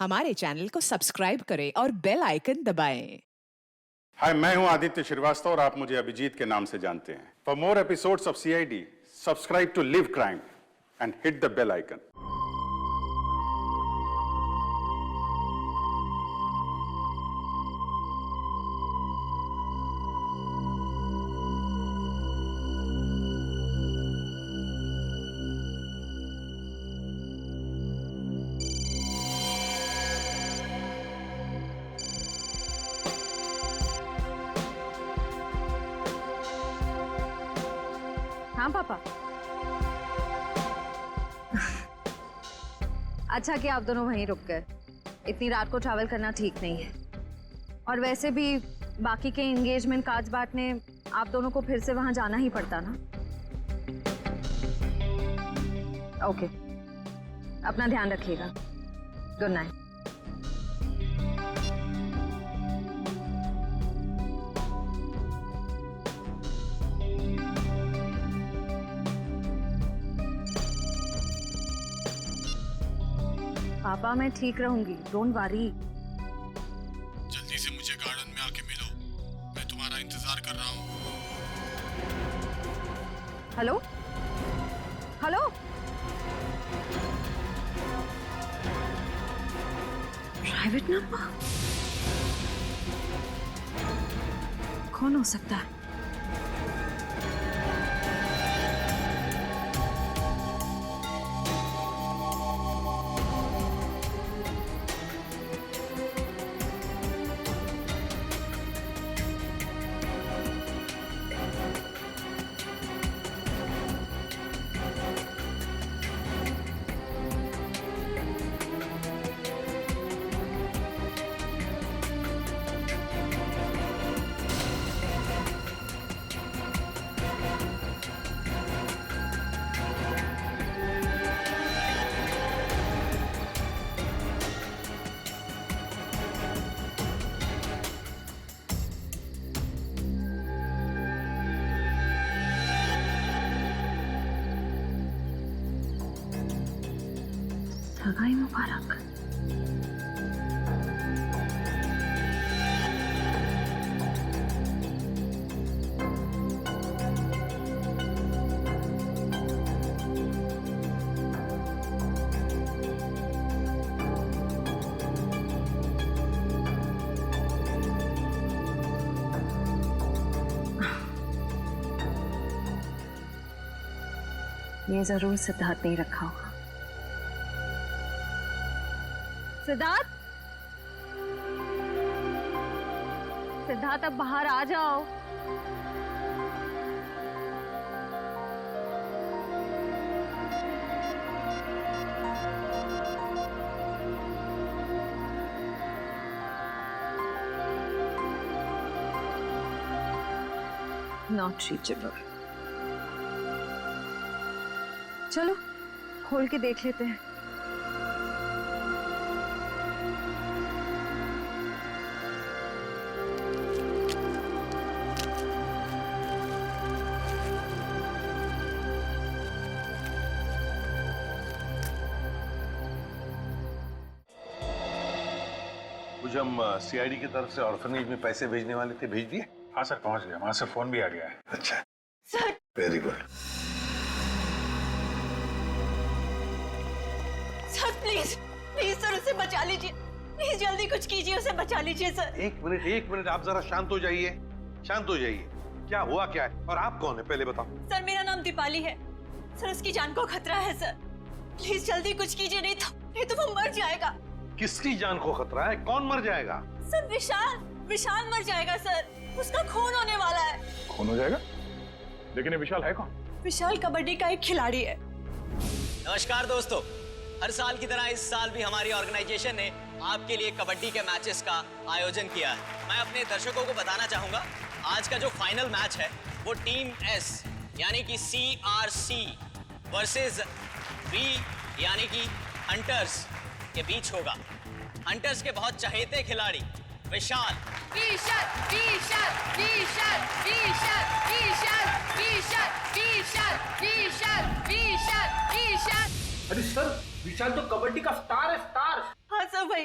हमारे चैनल को सब्सक्राइब करें और बेल आइकन दबाएं। हाय, मैं हूं आदित्य श्रीवास्तव और आप मुझे अभिजीत के नाम से जानते हैं। For more episodes of CID, subscribe to Live Crime and hit the bell icon. हाँ पापा। अच्छा कि आप दोनों वहीं रुक गए। इतनी रात को ट्रैवल करना ठीक नहीं है। और वैसे भी बाकी के एंगेजमेंट कार्ड्स बांटने आप दोनों को फिर से वहां जाना ही पड़ता ना। ओके, अपना ध्यान रखिएगा। Good night. पापा मैं ठीक रहूंगी, डोंट वरी। जल्दी से मुझे गार्डन में आके मिलो, मैं तुम्हारा इंतजार कर रहा हूँ। हेलो हेलो, प्राइवेट नंबर कौन हो सकता है? सगाई मुबारक। ये जरूर सिद्धार्थ ने रखा होगा। सिद्धार्थ, सिद्धार्थ अब बाहर आ जाओ। Not reachable. चलो खोल के देख लेते हैं। कुछ हम सीआईडी की तरफ से ऑर्फनेज में पैसे भेजने वाले थे, भेज दिए? हाँ सर, पहुंच गया। वहां से फोन भी आ गया है। अच्छा sir, very good. Sir please please sir, उसे बचा लीजिए। प्लीज जल्दी कुछ कीजिए, उसे बचा लीजिए सर। एक मिनट, आप जरा शांत हो जाइए, शांत हो जाइए। क्या हुआ क्या है और आप कौन है पहले बताओ। सर मेरा नाम दीपाली है सर, उसकी जान को खतरा है सर। प्लीज जल्दी कुछ कीजिए, नहीं तो वो मर जाएगा। किसकी जान को खतरा है? कौन मर जाएगा? सर विशाल मर जाएगा सर, उसका खून होने वाला है। खून हो जाएगा? लेकिन ये विशाल है कौन? विशाल कबड्डी का एक खिलाड़ी है। नमस्कार दोस्तों, हर साल की तरह इस साल भी हमारी ऑर्गेनाइजेशन ने आपके लिए कबड्डी के मैचेस का आयोजन किया है। मैं अपने दर्शकों को बताना चाहूंगा, आज का जो फाइनल मैच है वो टीम एस यानी कि CRC वर्सेस V यानी कि हंटर्स के बीच होगा। हंटर्स के बहुत चहेते खिलाड़ी विशाल विशाल विशाल विशाल विशाल विशाल विशाल विशाल विशाल विशाल विशाल। अरे सर, विशाल तो कबड्डी का स्टार है, स्टार। हाँ सर भाई,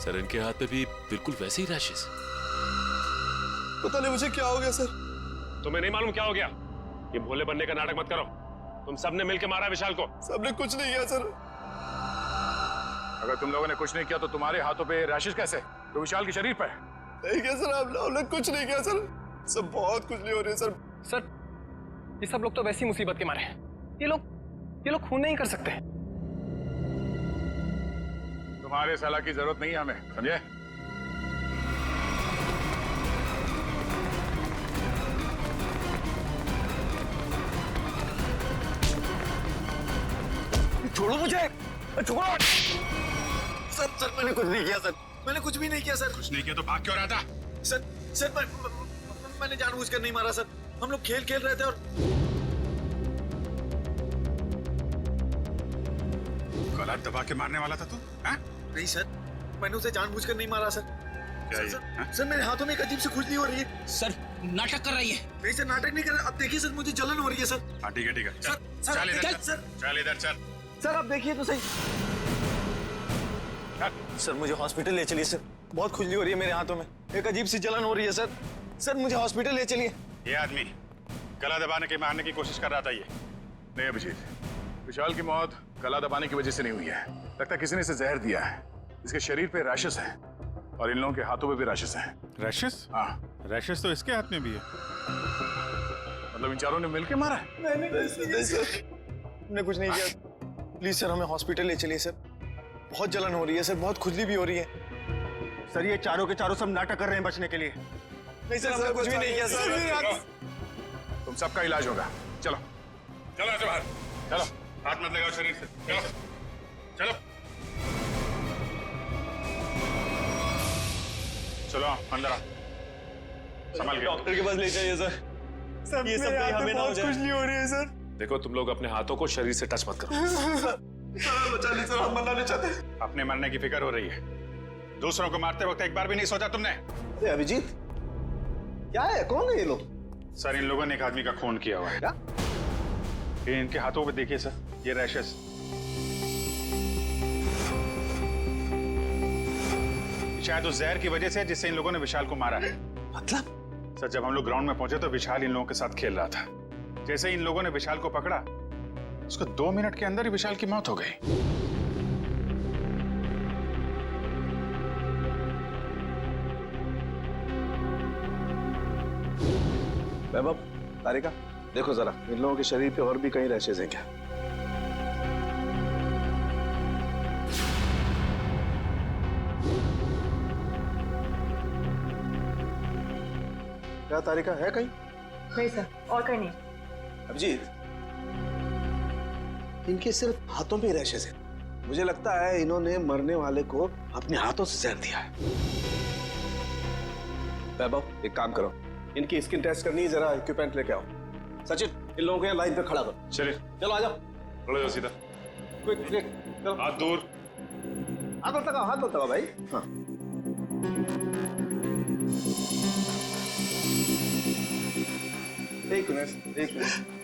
सर इनके हाथ पे भी बिल्कुल वैसे ही रैशेस। पता नहीं मुझे क्या हो गया सर। तुम्हें नहीं मालूम क्या हो गया? ये भोले बनने का नाटक मत करो। तुम सबने मिलकर मारा विशाल को। सबने कुछ नहीं किया सर। अगर तुम लोगों ने कुछ नहीं किया तो तुम्हारे हाथों पे रैशेस कैसे? तो विशाल के शरीर पर। नहीं किया सर, आप लोगों ने कुछ नहीं किया सर। सब बहुत कुछ नहीं हो रही है सर। सर, ये सब लोग तो वैसी मुसीबत के मारे हैं। ये लोग खून नहीं कर सकते। तुम्हारे सलाह की जरूरत नहीं है हमें, समझे? छोड़ो मुझे, छोड़ो। सर मैंने कुछ नहीं किया सर। मैंने कुछ भी नहीं किया सर। कुछ नहीं किया तो भाग क्यों रहा था? सर मैंने जानबूझकर नहीं मारा सर। हम लोग खेल रहे थे और गला दबा के मारने वाला था तू? हाँ? नहीं सर, मैंने उसे जानबूझकर नहीं मारा सर। क्या ये? सर मेरे हाथों में एक अजीब सी खुजली हो रही है। सर, नाटक कर रही है। नहीं सर, नाटक नहीं कर रहा। अब देखिए सर, मुझे जलन हो रही है सर। हाँ ठीक है ठीक है। सर, चल इधर सर, चल। चल इधर चल। सर आप देखिए तो सही। सर मुझे हॉस्पिटल ले चलिए सर। बहुत खुजली हो रही है मेरे हाथों में। एक अजीब सी जलन हो रही है सर। सर मुझे हॉस्पिटल ले चलिए। ये आदमी गला दबाने के मारने की कोशिश कर रहा था। ये नहीं अभिजीत, विशाल की मौत गला दबाने की वजह से नहीं हुई है। लगता है किसी ने इसे जहर दिया है। इसके शरीर पे रैशेस हैं और इन लोगों के हाथों पे भी रैशेस हैं। रैशेस? हाँ, रैशेस तो इसके हाथ में भी है। मतलब इन चारों ने मिलकर मारा है? नहीं सर, हमने कुछ नहीं किया। प्लीज सर हमें हॉस्पिटल ले चलिए सर। बहुत जलन हो रही है सर, बहुत खुजली भी हो रही है। सर ये चारों के चारों सब नाटक कर रहे हैं बचने के लिए। नहीं सर, हमने कुछ भी नहीं किया सर। तुम सबका इलाज होगा। चलो चलो ऐसे बाहर। चलो, हाथ मत लगाओ शरीर से। चलो चलो चलो अंदर आ। संभाल के। डॉक्टर के पास ले जाइए सर। सर ये सब कहीं हमें ना हो जाए। खुजली हो रही है सर। देखो तुम लोग अपने हाथों को शरीर से टच मत करो। सर बचा ली सर, हम मरना नहीं चाहते। अपने मरने की फिक्र हो रही है। दूसरों को मारते वक्त एक बार भी नहीं सोचा तुमने? अरे अभिजीत, क्या है? कौन है ये लोग? सर इन लोगों ने एक आदमी का खून किया हुआ है। क्या? ये इनके हाथों पे देखिए सर, ये रैशेस। शायद उस जहर की वजह से जिससे इन लोगों ने विशाल को मारा है। मतलब? सर जब हम लोग ग्राउंड में पहुंचे तो विशाल इन लोगों के साथ खेल रहा था। जैसे ही इन लोगों ने विशाल को पकड़ा, उसको 2 मिनट के अंदर ही विशाल की मौत हो गई। वैभव, तारिका, देखो जरा इन लोगों के शरीर पे और भी कहीं रैशेज हैं क्या? क्या तारिका, है कहीं? नहीं सर, और कहीं नहीं। अभिजीत, इनके सिर्फ हाथों पे रैशेज हैं। मुझे लगता है इन्होंने मरने वाले को अपने हाथों से जहर दिया है। वैभव, एक काम करो, इनकी स्किन टेस्ट करनी है, जरा इक्विपमेंट लेके आओ। सचिन, इन लोगों को यहाँ लाइन पे खड़ा करो। चलिए चलो आ जाओ। खड़े हो सीधा। क्विक क्विक, चलो। हाथ दूर। हाथ मत लगाओ, हाथ मत लगाओ भाई। हाँ। एक मिनट, एक मिनट।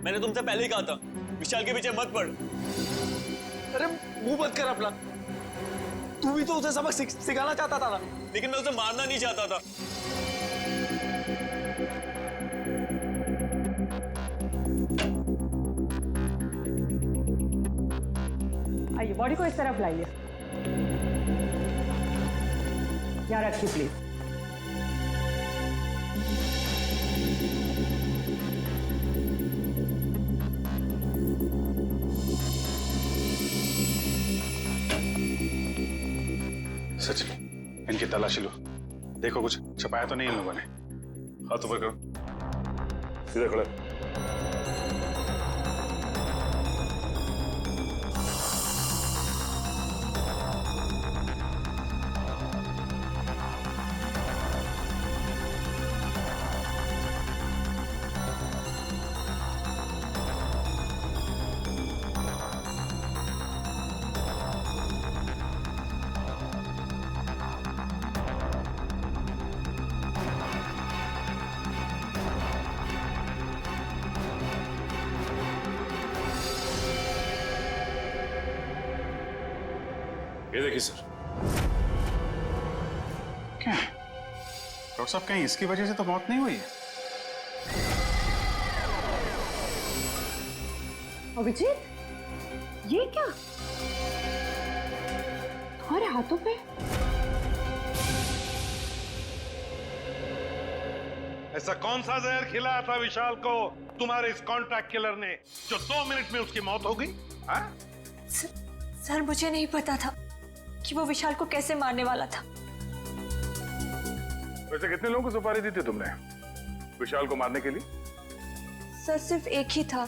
मैंने तुमसे पहले ही कहा था विशाल के पीछे मत पड़। अरे मुंह बंद कर अपना। तू भी तो उसे सबक सिखाना चाहता था ना। लेकिन मैं उसे मारना नहीं चाहता था। आइए, बॉडी को इस तरफ लाइए। यहाँ रखिए प्लीज। सचिन, इनकी तलाशी लो। देखो कुछ छपाया तो नहीं इन लोगों ने। हाथ ऊपर करो। सीधे खड़े। ये देखिए सर। क्या डॉक्टर साहब, कहीं इसकी वजह से तो मौत नहीं हुई है? अभिजीत, ये क्या तुम्हारे हाथों पे? ऐसा कौन सा जहर खिलाया था विशाल को तुम्हारे इस कॉन्ट्रैक्ट किलर ने जो 2 मिनट में उसकी मौत हो गई? सर मुझे नहीं पता था कि वो विशाल को कैसे मारने वाला था। वैसे कितने लोगों को सुपारी दी थी तुमने विशाल को मारने के लिए? सर सिर्फ एक ही था।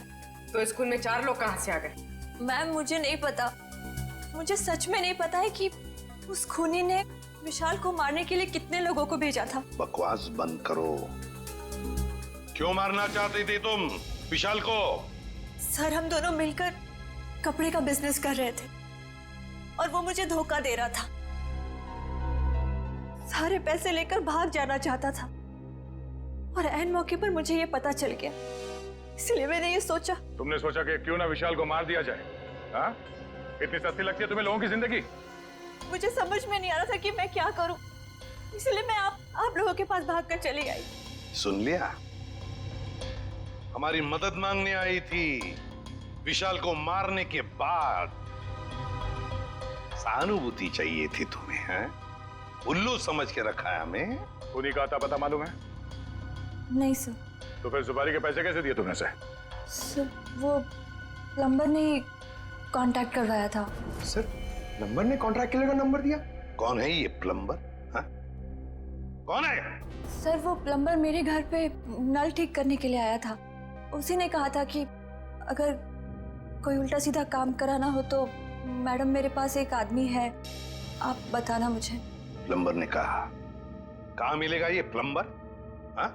तो स्कूल में 4 लोग कहाँ से आ गए? मैम मुझे नहीं पता, मुझे सच में नहीं पता है कि उस खूनी ने विशाल को मारने के लिए कितने लोगों को भेजा था। बकवास बंद करो। क्यों मारना चाहती थी तुम विशाल को? सर हम दोनों मिलकर कपड़े का बिजनेस कर रहे थे और वो मुझे धोखा दे रहा था। सारे पैसे लेकर भाग जाना चाहता था और ऐन मौके पर मुझे ये पता चल गया, इसलिए मैंने ये सोचा। तुमने सोचा कि क्यों ना विशाल को मार दिया जाए? हाँ? इतनी सस्ती लगती है तुम्हें लोगों की जिंदगी? मुझे समझ में नहीं आ रहा था कि मैं क्या करूं, इसलिए मैं आप लोगों के पास भागकर चली आई। सुन लिया, हमारी मदद मांगने आई थी विशाल को मारने के बाद। सहानुभूति चाहिए थी तुम्हें, हैं? उल्लू समझ के रखा है हमें। उन्हीं का आता पता मालूम है? नहीं सर। तो फिर सुपारी के पैसे कैसे दिए तुमने से? सर वो प्लम्बर ने कांटेक्ट करवाया था। सर प्लम्बर ने कॉन्ट्रैक्ट किलर का नंबर दिया? कौन है ये प्लम्बर? हाँ? कौन है? सर वो प्लम्बर मेरे घर पे नल ठीक करने के लिए आया था। उसी ने कहा था कि अगर कोई उल्टा सीधा काम कराना हो तो मैडम मेरे पास एक आदमी है, आप बताना मुझे। प्लम्बर ने कहा? कहाँ मिलेगा ये प्लम्बर? हाँ?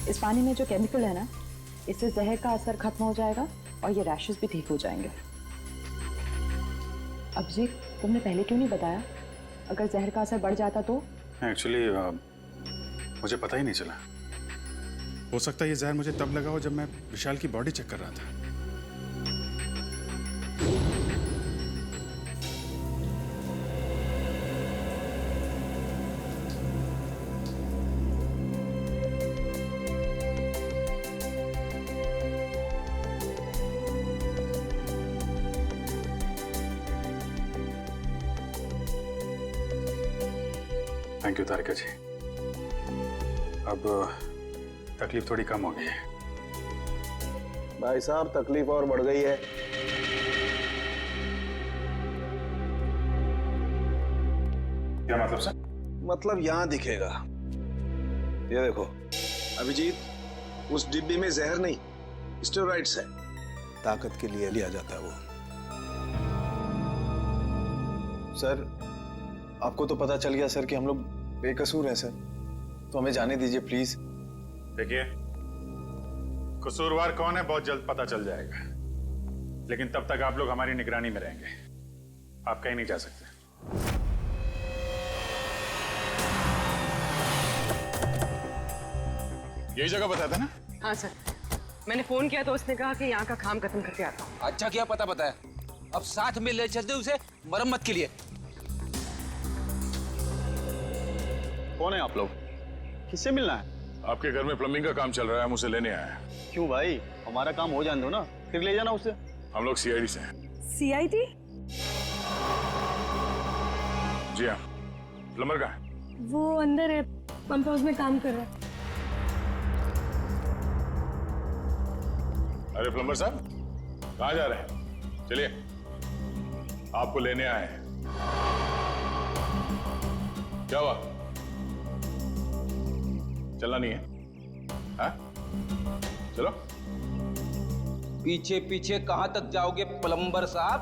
इस पानी में जो केमिकल है ना, इससे जहर का असर खत्म हो जाएगा और ये रैशेस भी ठीक हो जाएंगे। अभिजीत, तुमने पहले क्यों नहीं बताया? अगर जहर का असर बढ़ जाता तो? एक्चुअली मुझे पता ही नहीं चला। हो सकता है ये जहर मुझे तब लगा हो जब मैं विशाल की बॉडी चेक कर रहा था। थैंक यू तारिका जी। अब तकलीफ थोड़ी कम हो गई है। भाई साहब तकलीफ और बढ़ गई है। क्या मतलब सर? मतलब यहाँ दिखेगा, ये देखो अभिजीत, उस डिब्बे में जहर नहीं स्टेरॉइड्स है, ताकत के लिए लिया जाता है वो। सर आपको तो पता चल गया सर कि हम लोग बेकसूर हैं सर, तो हमें जाने दीजिए प्लीज। देखिए, कसूरवार कौन है बहुत जल्द पता चल जाएगा, लेकिन तब तक आप लोग हमारी निगरानी में रहेंगे। आप कहीं नहीं जा सकते। यही जगह बताया था ना? हाँ सर, मैंने फोन किया तो उसने कहा कि यहाँ का काम खत्म करके आता हूँ। अच्छा किया पता बताया, अब साथ में ले चलते उसे मरम्मत के लिए। कौन है आप लोग? किससे मिलना है? आपके घर में प्लम्बिंग का काम चल रहा है, हम उसे लेने आए हैं। क्यों भाई, हमारा काम हो जाने दो ना, फिर ले जाना उसे। हम लोग सीआईडी से हैं। सीआईडी? जी हाँ। प्लम्बर कहाँ है? वो अंदर है, पंप हाउस में काम कर रहा है। अरे प्लम्बर साहब, कहाँ जा रहे हैं? चलिए, आपको लेने आए हैं। क्या हुआ? चलना नहीं है? हाँ? चलो। पीछे पीछे कहां तक जाओगे प्लम्बर साहब?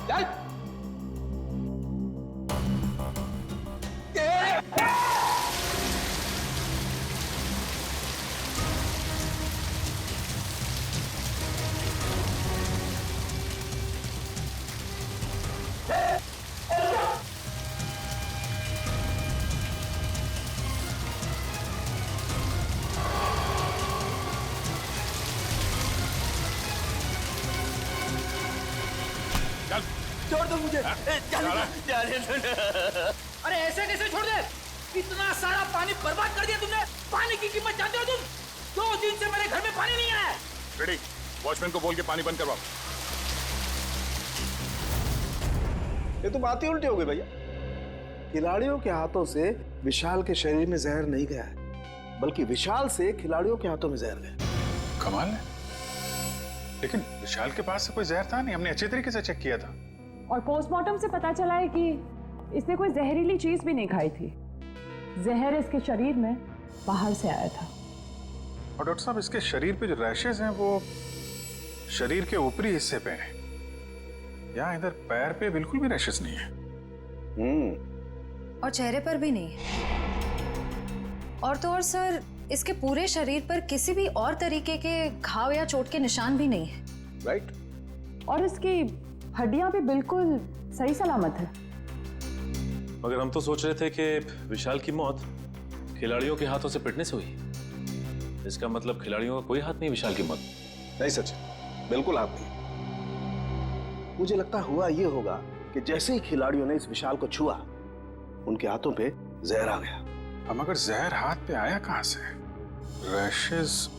चल। छोड़ दो मुझे। अरे ऐसे कैसे छोड़ दे? इतना सारा पानी बर्बाद कर दिया तुमने। पानी की कीमत जानते हो तुम? 2 दिन से मेरे घर में पानी नहीं आया। रेडी, वॉचमैन को बोल के पानी बंद करवाओ। ये तो बात ही उल्टी हो गई भैया। खिलाड़ियों के हाथों से विशाल के शरीर में जहर नहीं गया है, बल्कि विशाल से खिलाड़ियों के हाथों में जहर गया। कमाल है, लेकिन विशाल के पास से कोई जहर था नहीं, हमने अच्छे तरीके से चेक किया था। और पोस्टमार्टम से पता चला है कि इसने कोई जहरीली चीज भी नहीं खाई थी। जहर इसके शरीर में बाहर से आया था। और डॉक्टर साहब, इसके शरीर पे जो रैशेज हैं वो शरीर के ऊपरी हिस्से पे हैं। यहाँ इधर पैर पे बिल्कुल भी रैशेज नहीं है। और चेहरे पर भी नहीं। और तो और सर, इसके पूरे शरीर पर किसी भी और तरीके के घाव या चोट के निशान भी नहीं है। राइट। और इसकी हड्डियां भी बिल्कुल सही सलामत है। मगर हम तो सोच रहे थे कि विशाल की मौत खिलाड़ियों के हाथों से पिटने से हुई। इसका मतलब खिलाड़ियों का कोई हाथ नहीं विशाल की मौत। नहीं सचिन, बिल्कुल हाथ नहीं। मुझे लगता हुआ ये होगा कि जैसे ही खिलाड़ियों ने इस विशाल को छुआ, उनके हाथों पे जहर आ गया। हम अगर जहर हाथ पे आया कहां से? रैशेज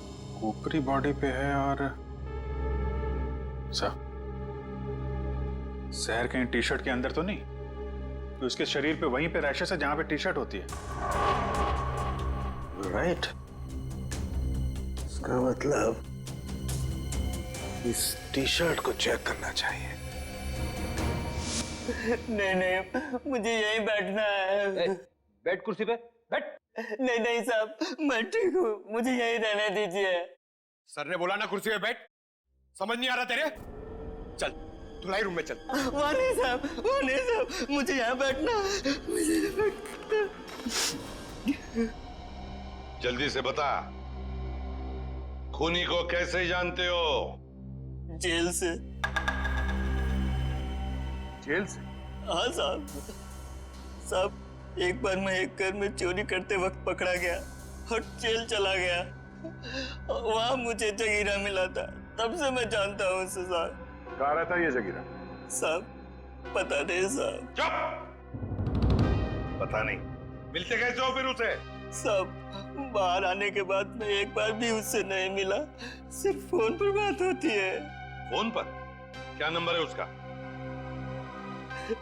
ऊपरी बॉडी पे है और जहर कहीं टी शर्ट के अंदर तो नहीं? तो इसके शरीर पे वहीं पे रैशेज है जहां पे टी शर्ट होती है। राइट। इसका मतलब इस टी शर्ट को चेक करना चाहिए। नहीं, मुझे यहीं बैठना है। बैठ कुर्सी पे, बैठ। नहीं साहब, मैं ठीक हूँ, मुझे यहीं रहने दीजिए। सर ने बोला ना कुर्सी पे बैठ। समझ नहीं आ रहा तेरे? चल धुलाई रूम में चल। वहाँ नहीं साहब, मुझे यहाँ बैठना है। जल्दी से बता, खूनी को कैसे जानते हो? जेल से। जेल से? हाँ साहब। एक बार मैं एक घर में चोरी करते वक्त पकड़ा गया और जेल चला गया। वहाँ मुझे जगीरा मिला था, तब से मैं जानता हूँ उसे साहब। कहाँ रहता है ये जगीरा? साहब पता नहीं साहब। चुप! पता नहीं? मिलते कैसे हो फिर उसे? साहब बाहर आने के बाद मैं एक बार भी उससे नहीं मिला, सिर्फ फोन पर बात होती है। फोन पर? क्या नंबर है उसका?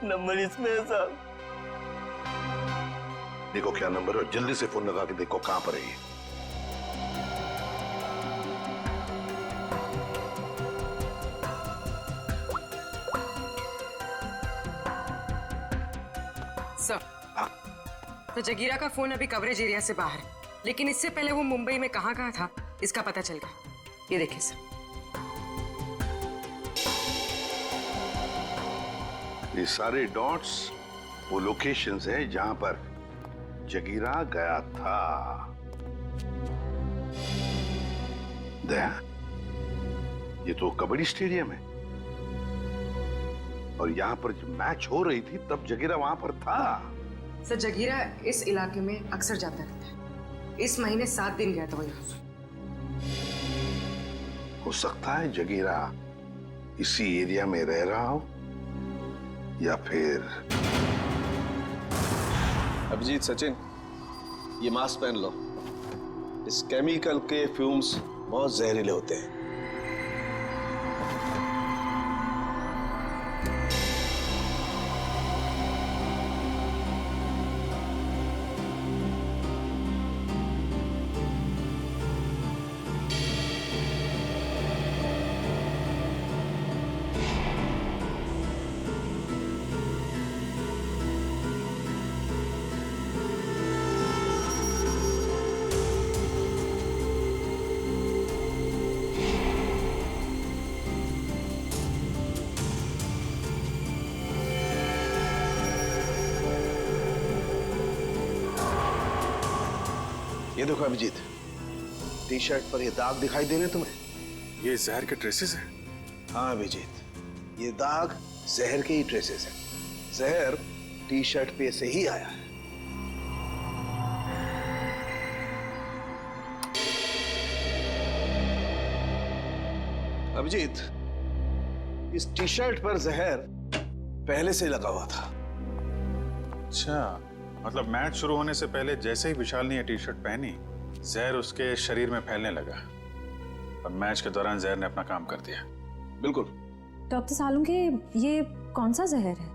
नंबर इसमें है साहब। देखो क्या नंबर है, जल्दी से फोन लगा के देखो कहां पर है ये। सर, तो जगीरा का फोन अभी कवरेज एरिया से बाहर है, लेकिन इससे पहले वो मुंबई में कहाँ था इसका पता चल गया। ये देखिए सर। ये सारे डॉट्स वो लोकेशंस हैं जहां पर जगीरा गया था। दया, ये तो कबड्डी स्टेडियम है और यहाँ पर जब मैच हो रही थी तब जगीरा वहां पर था। सर जगीरा इस इलाके में अक्सर जाता रहता है। इस महीने 7 दिन गया था वो यहाँ। हो सकता है जगीरा इसी एरिया में रह रहा हो या फिर। अभिजीत, सचिन, ये मास्क पहन लो। इस केमिकल के फ्यूम्स बहुत जहरीले होते हैं। ये देखो अभिजीत, टी शर्ट पर ये दाग दिखाई दे रहे तुम्हें? ये जहर के ट्रेसेस हैं? हाँ अभिजीत, ये दाग जहर के ही ट्रेसेस हैं। जहर टी शर्ट पे से ही आया है। अभिजीत, इस टी शर्ट पर जहर पहले से लगा हुआ था। अच्छा, मतलब मैच शुरू होने से पहले जैसे ही विशाल ने ये टी शर्ट पहनी, जहर उसके शरीर में फैलने लगा और मैच के दौरान जहर ने अपना काम कर दिया। बिल्कुल। डॉक्टर सालुंके, ये कौन सा जहर है?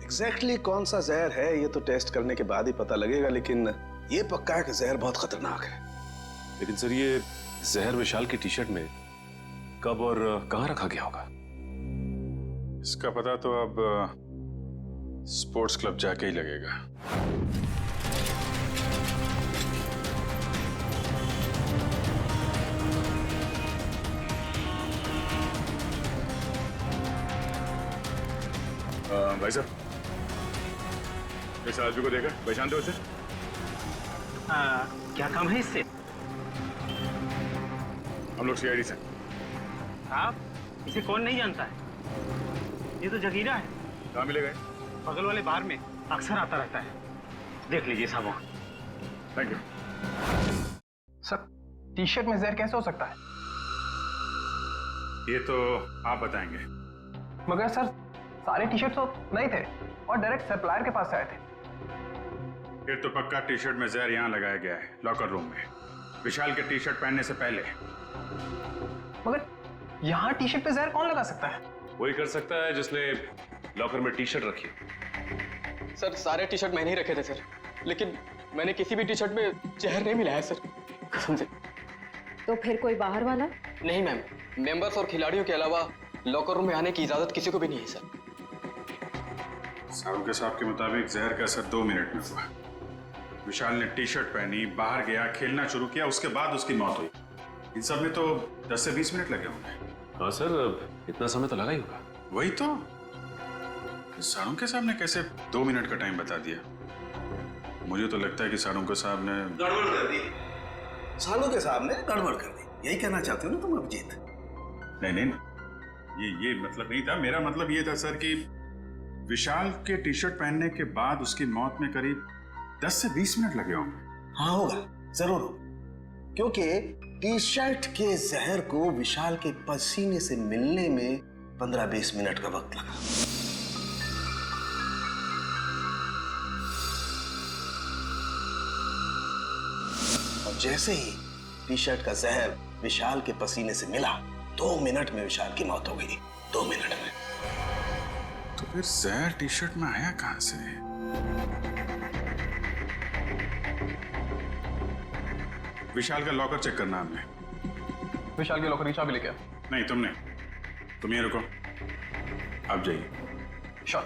एग्जैक्टली कौन सा जहर है ये तो टेस्ट करने के बाद ही पता लगेगा, लेकिन ये पक्का है कि जहर बहुत खतरनाक है। लेकिन सर, ये जहर विशाल की टी शर्ट में कब और कहां रखा गया होगा? इसका पता तो अब स्पोर्ट्स क्लब जाके ही लगेगा। भाई साहब, इस आदमी को देखा, पहचानते हो उसे? क्या काम है इससे? हम लोग सीआईडी से। आप इसे कौन नहीं जानता है? ये तो जगीरा है। कहाँ मिलेगा? बगल वाले बार में अक्सर आता रहता है, देख लीजिए साहब। Thank you. Sir, T shirt में जहर कैसे हो सकता है? ये तो आप बताएंगे। मगर सर, सारे टी शर्ट तो नहीं थे और डायरेक्ट सप्लायर के पास से आए थे। फिर तो पक्का टी शर्ट में जहर यहाँ लगाया गया है, लॉकर रूम में, विशाल के टी शर्ट पहनने से पहले। मगर यहाँ टी शर्ट पे जहर कौन लगा सकता है? वही कर सकता है जिसने लॉकर में टी शर्ट रखी। सर, सारे टी शर्ट मैंने ही रखे थे सर, लेकिन मैंने किसी भी टी शर्ट में जहर नहीं मिलाया सर, कसम से। तो फिर कोई बाहर वाला? नहीं मैम, मेंबर्स और खिलाड़ियों के अलावा लॉकर रूम में आने की इजाजत किसी को भी नहीं है सर। साहब के साहब के मुताबिक जहर का असर 2 मिनट में हुआ। विशाल ने टी शर्ट पहनी, बाहर गया, खेलना शुरू किया, उसके बाद उसकी मौत हुई। इन सब में तो 10 से 20 मिनट लगे होंगे। हाँ सर, इतना समय तो लगा ही होगा। वही तो, साळुंके साहब ने कैसे 2 मिनट का टाइम बता दिया? मुझे तो लगता है कि साळुंके साहब ने गड़बड़ कर दी। साळुंके साहब ने गड़बड़ कर दी, यही कहना चाहते हो ना तुम अभिजीत? नहीं, ये मतलब नहीं था। मेरा मतलब ये था सर कि विशाल के टी शर्ट पहनने के बाद उसकी मौत में करीब 10 से 20 मिनट लगे होंगे। हाँ होगा, जरूर होगा, क्योंकि टी शर्ट के जहर को विशाल के पसीने से मिलने में 15-20 मिनट का वक्त लगा। और जैसे ही टी शर्ट का जहर विशाल के पसीने से मिला, 2 मिनट में विशाल की मौत हो गई। 2 मिनट में। तो फिर जहर टी शर्ट में आया कहां से? विशाल का लॉकर चेक करना हमने। विशाल के लॉकर की चाबी लेके? नहीं, तुमने। तुम ये रुको, आप जाइए। शॉट।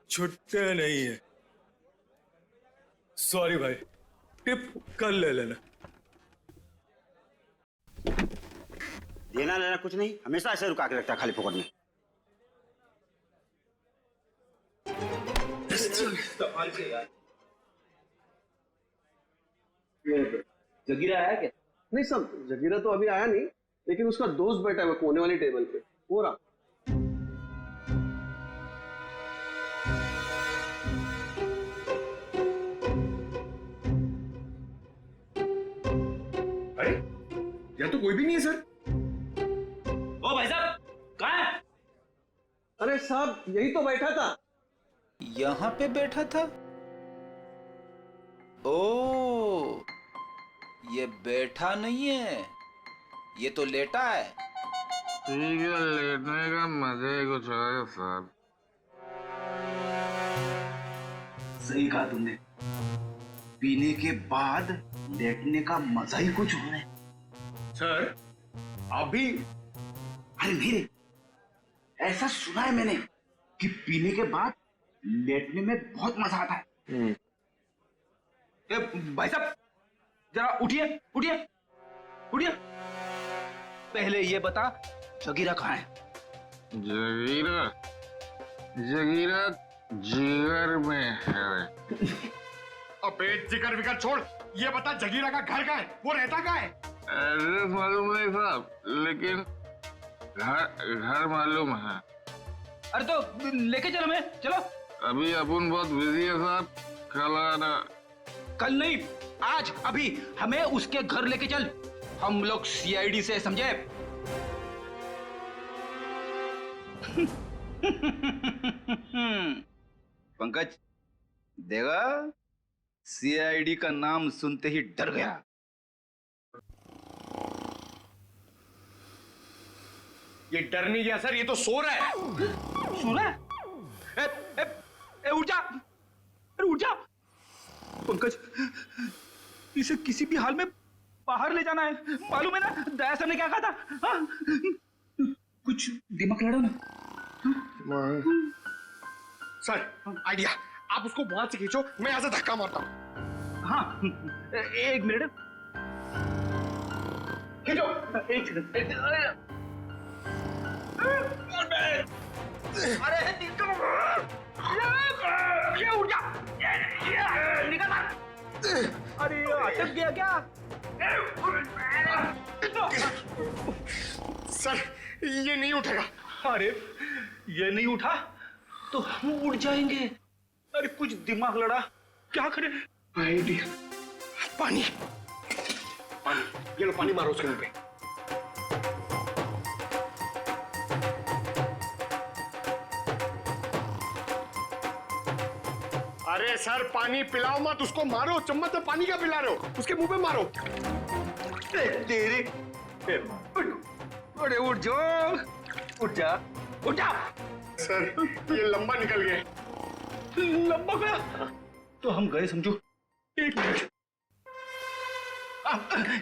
छुट्टे नहीं है। सॉरी भाई, टिप कल ले लेना। देना लेना कुछ नहीं, हमेशा ऐसे रुका के रखता है खाली फोकट में। जगीरा आया क्या? नहीं सब, जगीरा तो अभी आया नहीं, लेकिन उसका दोस्त बैठा है कोने वाली टेबल पे, वो रहा। अरे यहाँ तो कोई भी नहीं है सर। ओ भाई साहब, कहाँ है? अरे साहब, यही तो बैठा था। यहाँ पे बैठा था? ओ, ये बैठा नहीं है, ये तो लेटा है। ठीक है, लेटने का मजा ही कुछ है साहब। सही कहा तुमने, पीने के बाद लेटने का मजा ही कुछ और है। सर, आप भी? अरे नहीं रे, ऐसा सुना है मैंने कि पीने के बाद लेटने में बहुत मजा आता है। भाई साहब, जरा उठिए उठिए उठिए। पहले ये बता जगीरा कहाँ है? जगीरा जगीरा जिगर में है। अबे जिगर विगर छोड़, ये बता जगीरा का घर कहाँ है, वो रहता कहाँ है? एड्रेस मालूम नहीं साहब, लेकिन घर मालूम है। अरे तो लेके चलो, मैं चलो। अभी अपन बहुत बिजी है साहब, कल आना। कल नहीं, आज, अभी हमें उसके घर लेके चल। हम लोग सीआईडी से, समझे? पंकज देगा, सीआईडी का नाम सुनते ही डर गया। ये डर नहीं गया सर, ये तो सो रहा है। सो रहा है? उठ जा, अरे उठ जा। पंकज, इसे किसी भी हाल में बाहर ले जाना है, मालूम है ना दया सर ने क्या कहा था? हाँ? कुछ दिमाग लड़ो ना। सर आइडिया, आप उसको वहां से खींचो, मैं यहां से धक्का मारता हूं। हाँ, एक मिनट खींचो, एक सेकंड। अरे ये उठ जा, निकल। अरे अटक गया क्या? सर ये नहीं उठेगा। अरे ये नहीं उठा तो हम उठ जाएंगे। अरे कुछ दिमाग लड़ा, क्या करें? आइडिया, पानी पानी, ये लो पानी मारो उसके मुंह पे। अरे सर पानी पिलाओ मत उसको, मारो, चम्मच से पानी क्या पिला रहे हो, उसके मुंह पे मारो। तेरे अरे उठ जाओ, उठ जा, उठ जा। सर ये लंबा निकल गया। लंबा गया तो हम गए समझो। एक मिनट,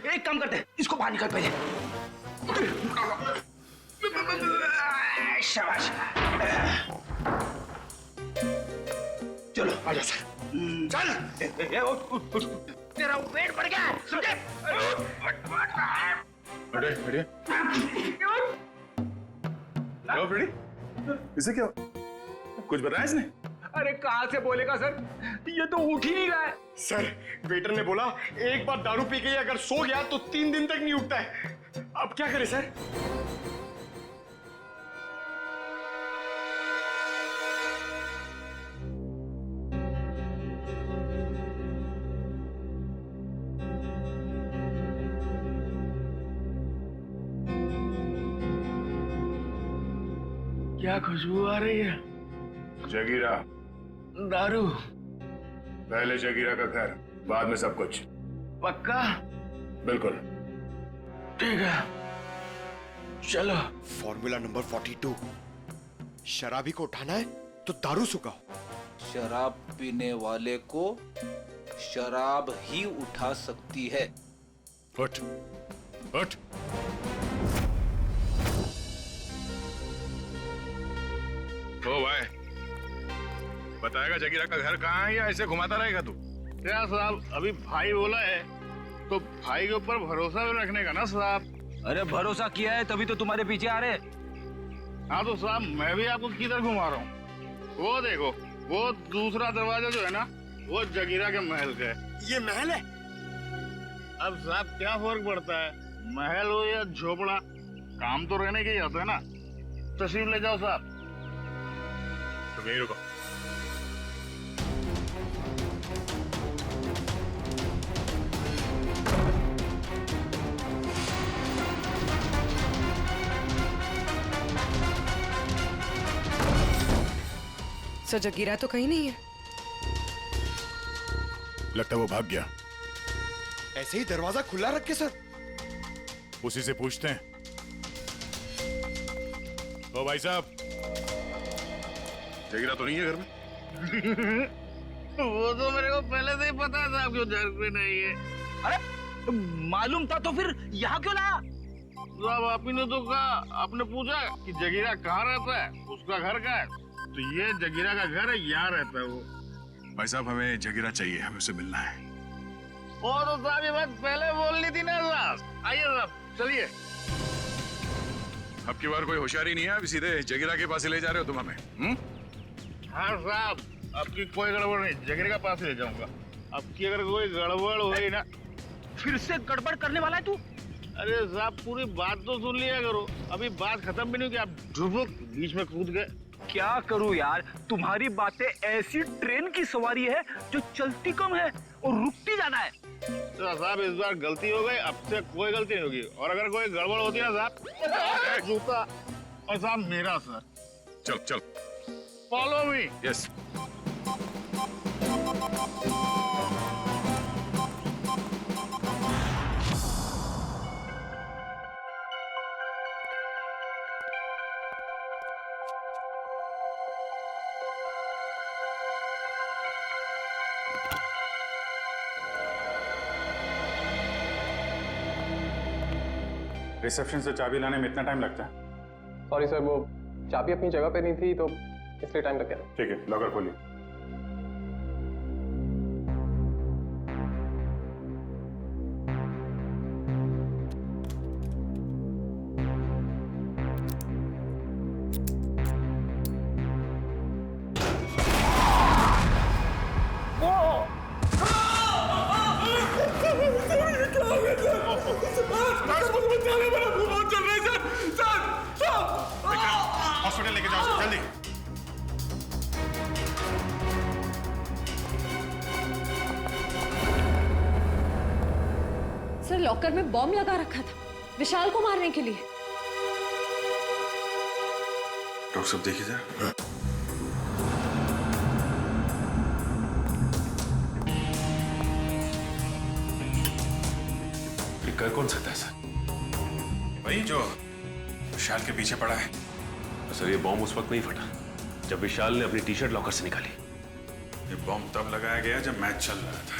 एक काम करते हैं, इसको बाहर निकाल पहले। शाबाश, चलो आजा सर, चल। उठ, तेरा वेट बढ़ गया, समझे? बैठे इसे क्या कुछ बताया इसने? अरे कहाँ से बोलेगा सर, ये तो उठ ही नहीं रहा है। सर वेटर ने बोला एक बार दारू पी के अगर सो गया तो 3 दिन तक नहीं उठता है। अब क्या करें सर? क्या खुशबू आ रही है? जगीरा, दारू। पहले जगीरा का घर, बाद में सब कुछ। पक्का? बिल्कुल। ठीक है, चलो। फॉर्मूला नंबर 42, शराबी को उठाना है तो दारू सुखाओ। शराब पीने वाले को शराब ही उठा सकती है। उठ, उठ। ओ भाई, बताएगा जगीरा का घर कहाँ है या ऐसे घुमाता रहेगा तू? क्या साहब, अभी भाई बोला है तो भाई के ऊपर भरोसा भी रखने का ना साहब। अरे भरोसा किया है तभी तो तुम्हारे पीछे आ रहे। हाँ तो साहब मैं भी आपको किधर घुमा रहा हूँ। वो देखो, वो दूसरा दरवाजा जो है ना, वो जगीरा के महल का है। ये महल है? अब साहब क्या फर्क पड़ता है, महल हो या झोपड़ा, काम तो रहने के ही होता है ना। तशरीफ ले जाओ साहब। तो यहीं रुको। सर जगीरा तो कहीं नहीं है। लगता है वो भाग गया। ऐसे ही दरवाजा खुला रखे सर। उसी से पूछते हैं। ओ भाई साहब, जगीरा तो नहीं है घर में? वो तो मेरे को पहले से ही पता था क्यों घर पे नहीं है। अरे मालूम था तो फिर यहाँ क्यों लाया? साहब आप ही ने तो कहा, आपने पूछा कि जगीरा कहाँ रहता है, उसका घर कहाँ है, तो ये जगीरा का घर है, यहाँ रहता है वो। भाई साहब हमें जगीरा चाहिए, हमें उससे मिलना है। वो तो साहब ये बात पहले बोलनी थी ना साहब। आइए साहब, चलिए। अब की बार कोई होशियारी नहीं है, अभी सीधे जगीरा के पास ही ले जा रहे हो तुम हमें? हाँ साहब, अब की कोई गड़बड़ नहीं, जगीरा के पास ले जाऊंगा। अब की अगर कोई गड़बड़ हुई ना। फिर से गड़बड़ करने वाला है तू? अरे साहब पूरी बात तो सुन लिया करो, अभी बात खत्म भी नहीं हुई कि आप ढुबुक बीच में कूद गए। क्या करूं यार, तुम्हारी बातें ऐसी ट्रेन की सवारी है जो चलती कम है और रुकती ज्यादा है। तो साहब इस बार गलती हो गई, अब से कोई गलती नहीं होगी, और अगर कोई गड़बड़ होती है ना साहब, जूता और साहब मेरा सर। चल चल, फॉलो मी। यस। रिसेप्शन से चाबी लाने में इतना टाइम लगता है? सॉरी सर, वो चाबी अपनी जगह पे नहीं थी तो इसलिए टाइम लग गया। ठीक है, लॉकर खोलिए। हॉस्पिटल लेके जाओ जल्दी। सर लॉकर में बॉम्ब लगा रखा था विशाल को मारने के लिए। डॉक्टर साहब देखिए जरा। ये कर कौन सकता है सर? वही जो विशाल के पीछे पड़ा है। तो सर ये बॉम्ब उस वक्त नहीं फटा जब विशाल ने अपनी टी शर्ट लॉकर से निकाली। ये बॉम्ब तब लगाया गया जब मैच चल रहा था,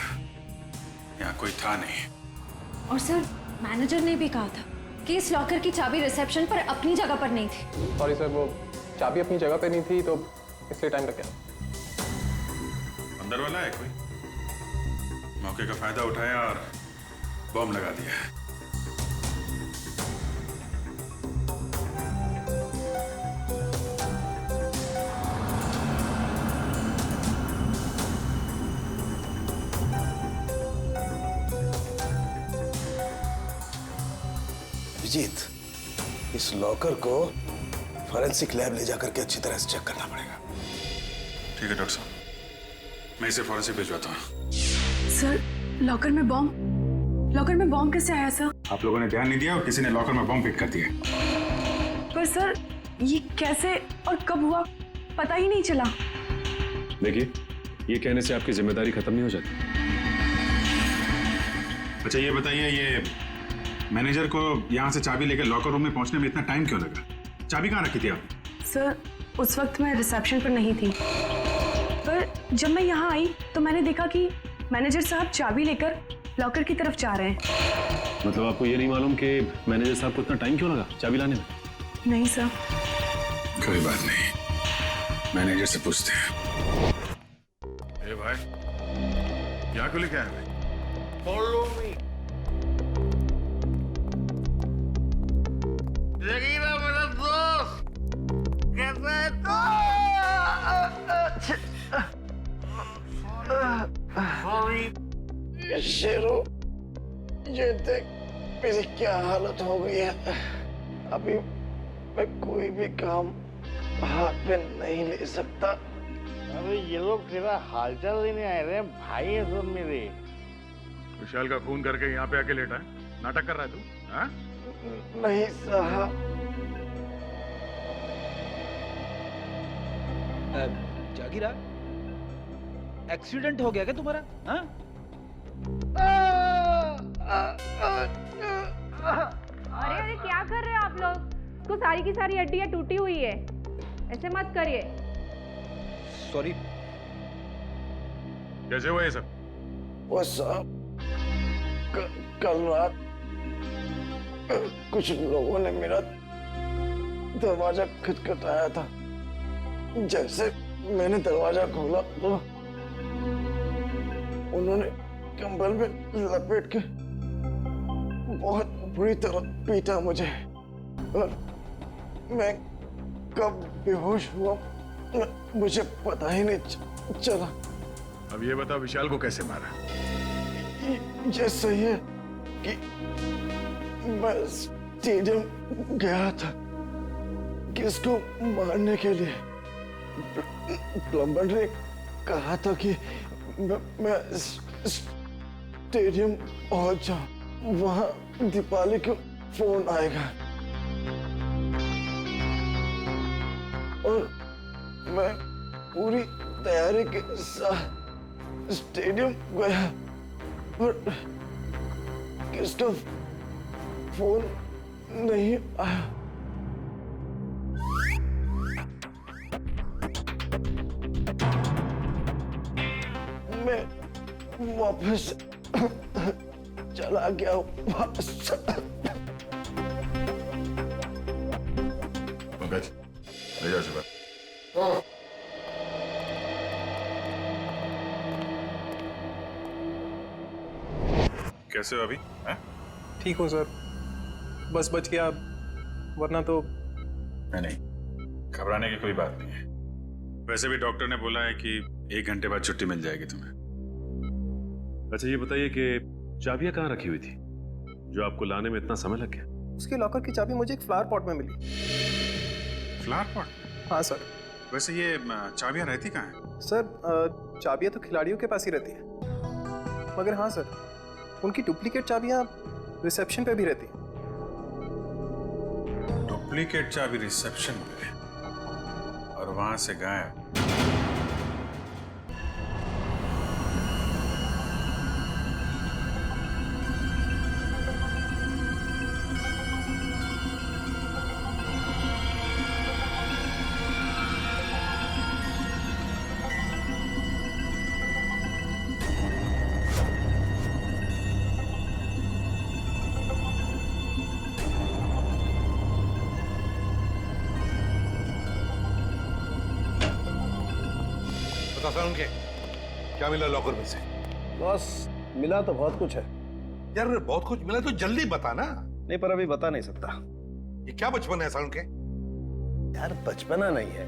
यहाँ कोई था नहीं। और सर मैनेजर ने भी कहा था कि इस लॉकर की चाबी रिसेप्शन पर अपनी जगह पर नहीं थी। सॉरी सर, वो चाबी अपनी जगह पे नहीं थी तो इसलिए टाइम लग गया। अंदर वाला है कोई? मौके का फायदा उठाया और बॉम्ब लगा दिया। अभिजीत, इस लॉकर को फॉरेंसिक लैब ले जाकर के अच्छी तरह से चेक करना पड़ेगा। ठीक है डॉक्टर साहब, मैं इसे फॉरेंसिक भिजवाता हूँ। सर लॉकर में बॉम्ब कैसे आया सर? आप लोगों ने ध्यान नहीं दिया और किसी ने लॉकर में बॉम्ब फिट कर दिया। पर सर ये कैसे और कब हुआ पता ही नहीं चला। देखिए, ये कहने से आपकी जिम्मेदारी खत्म नहीं हो जाती। अच्छा ये बताइए, ये मैनेजर को यहाँ से चाबी लेकर लॉकर रूम में पहुंचने में इतना टाइम क्यों लगा? चाबी कहाँ रखी थी आप? सर उस वक्त मैं रिसेप्शन पर नहीं थी, पर जब मैं यहाँ आई तो मैंने देखा कि मैनेजर साहब चाबी लेकर लॉकर की तरफ जा रहे हैं। मतलब आपको ये नहीं मालूम कि मैनेजर साहब को इतना टाइम क्यों लगा चाबी लाने में? नहीं सर। कोई बात नहीं, मैनेजर से पूछते हैं। ए भाई, यहाँ क्यों लेके आए भाई? Follow me. जगीरा मेरा दोस्त, कैसा है तू? शेरू, ये देख मेरी क्या हालत हो गई है। अभी मैं कोई भी काम हाथ में नहीं ले सकता। अरे ये लोग तेरा हालचाल लेने आए रहे, भाई है सब मेरे। विशाल का खून करके यहाँ पे आके लेटा है, नाटक कर रहा है तू? हाँ? नहीं साहब। जागीरा, एक्सीडेंट हो गया क्या तुम्हारा? हाँ? अरे अरे क्या कर रहे हो आप लोग? तो सारी की सारी हड्डियां टूटी हुई है, ऐसे मत करिए। सॉरी। कैसे हुआ ये सब? वो साहब कल रात कुछ लोगों ने मेरा दरवाजा खटखटाया था। जैसे मैंने दरवाजा खोला तो उन्होंने कंबल में लपेट के बहुत बुरी तरह पीटा मुझे, और मैं कब बेहोश हुआ मुझे पता ही नहीं चला। अब ये बताओ विशाल को कैसे मारा? ये सही है कि मैं स्टेडियम गया था किसको मारने के लिए। प्लम्बर ने कहा था कि मैं स्टेडियम पहुंच जाऊं, वहां दीपाली को फोन आएगा और मैं पूरी तैयारी के साथ स्टेडियम गया पर किसका फोन नहीं आया। मैं वापस चला गया वापस। पंकज ले जाओ सुबह। कैसे हो अभी? ठीक हूँ सर, बस बच गया, वरना तो नहीं, घबराने की कोई बात नहीं है। वैसे भी डॉक्टर ने बोला है कि 1 घंटे बाद छुट्टी मिल जाएगी तुम्हें। अच्छा ये बताइए कि चाबियां कहाँ रखी हुई थी जो आपको लाने में इतना समय लग गया? उसके लॉकर की चाबी मुझे एक फ्लावर पॉट में मिली। Flower pot? हाँ सर। वैसे ये चाबियां रहती कहाँ हैं? सर चाबियां तो खिलाड़ियों के पास ही रहती है, मगर हाँ सर उनकी डुप्लीकेट चाबियां रिसेप्शन पे भी रहती हैं। डुप्लीकेट चाबी रिसेप्शन पे और वहां से गायब। उनके क्या मिला लॉकर में से? बॉस मिला तो बहुत कुछ है। यार बहुत कुछ मिला तो जल्दी बता ना। नहीं पर अभी बता नहीं सकता। ये क्या बचपन है साउंड के? यार बचपना नहीं है,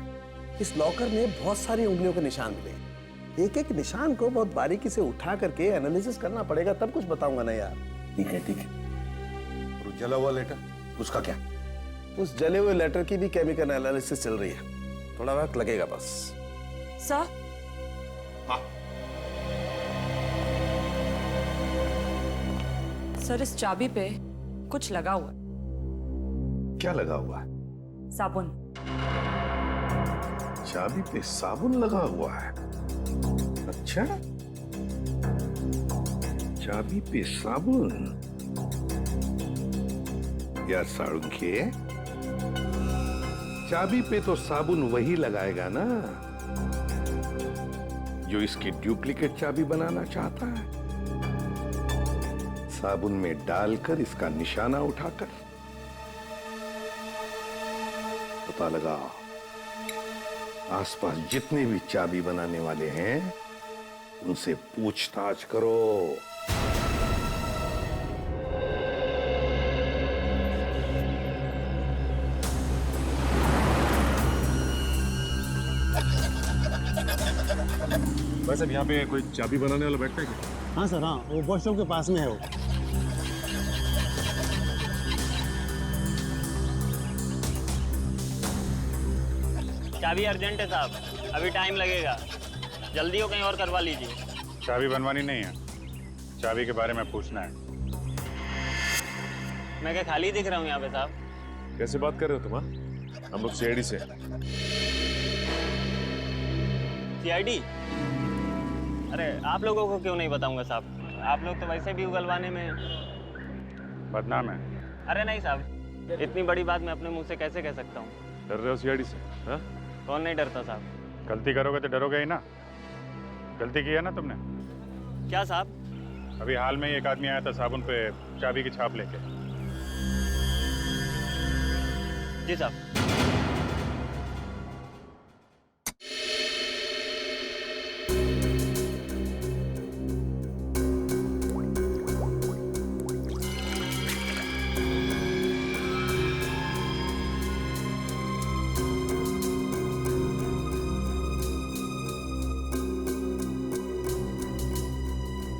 इस लॉकर में बहुत सारी उंगलियों के निशान मिले। एक एक निशान को बहुत बारीकी से उठा करके एनालिसिस करना पड़ेगा, तब कुछ बताऊंगा ना यार। ठीक है ठीक है। और जला हुआ लेटर उसका क्या? उस जले हुए लेटर की भी केमिकल एनालिसिस चल रही है, थोड़ा वक्त लगेगा बस। सर सर इस चाबी पे कुछ लगा हुआ है। क्या लगा हुआ है? साबुन। चाबी पे साबुन लगा हुआ है? अच्छा, चाबी पे साबुन। यार साळुंखे, चाबी पे तो साबुन वही लगाएगा ना जो इसकी डुप्लीकेट चाबी बनाना चाहता है। साबुन में डालकर इसका निशाना उठाकर पता लगा आसपास जितने भी चाबी बनाने वाले हैं उनसे पूछताछ करो। वैसे यहाँ पे कोई चाबी बनाने वाला बैठता है क्या? हाँ सर, हाँ वो वॉशरूम के पास में है वो। चाबी अर्जेंट है साहब, अभी टाइम लगेगा, जल्दी हो कहीं और करवा लीजिए। चाबी बनवानी नहीं है, चाबी के बारे में पूछना है। मैं क्या खाली दिख रहा हूँ यहाँ पे साहब? कैसे बात कर रहे हो तुम? हम लोग सीआईडी से। सीआईडी? अरे आप लोगों को क्यों नहीं बताऊंगा साहब, आप लोग तो वैसे भी उगलवाने में बदनाम है। अरे नहीं साहब, इतनी बड़ी बात मैं अपने मुंह से कैसे कह सकता हूँ? डर रहे हो सीआईडी से? हाँ? कौन नहीं डरता साहब? गलती करोगे तो डरोगे ही ना। गलती की है ना तुमने? क्या साहब? अभी हाल में ही एक आदमी आया था साबुन पे चाबी की छाप लेके। जी साहब।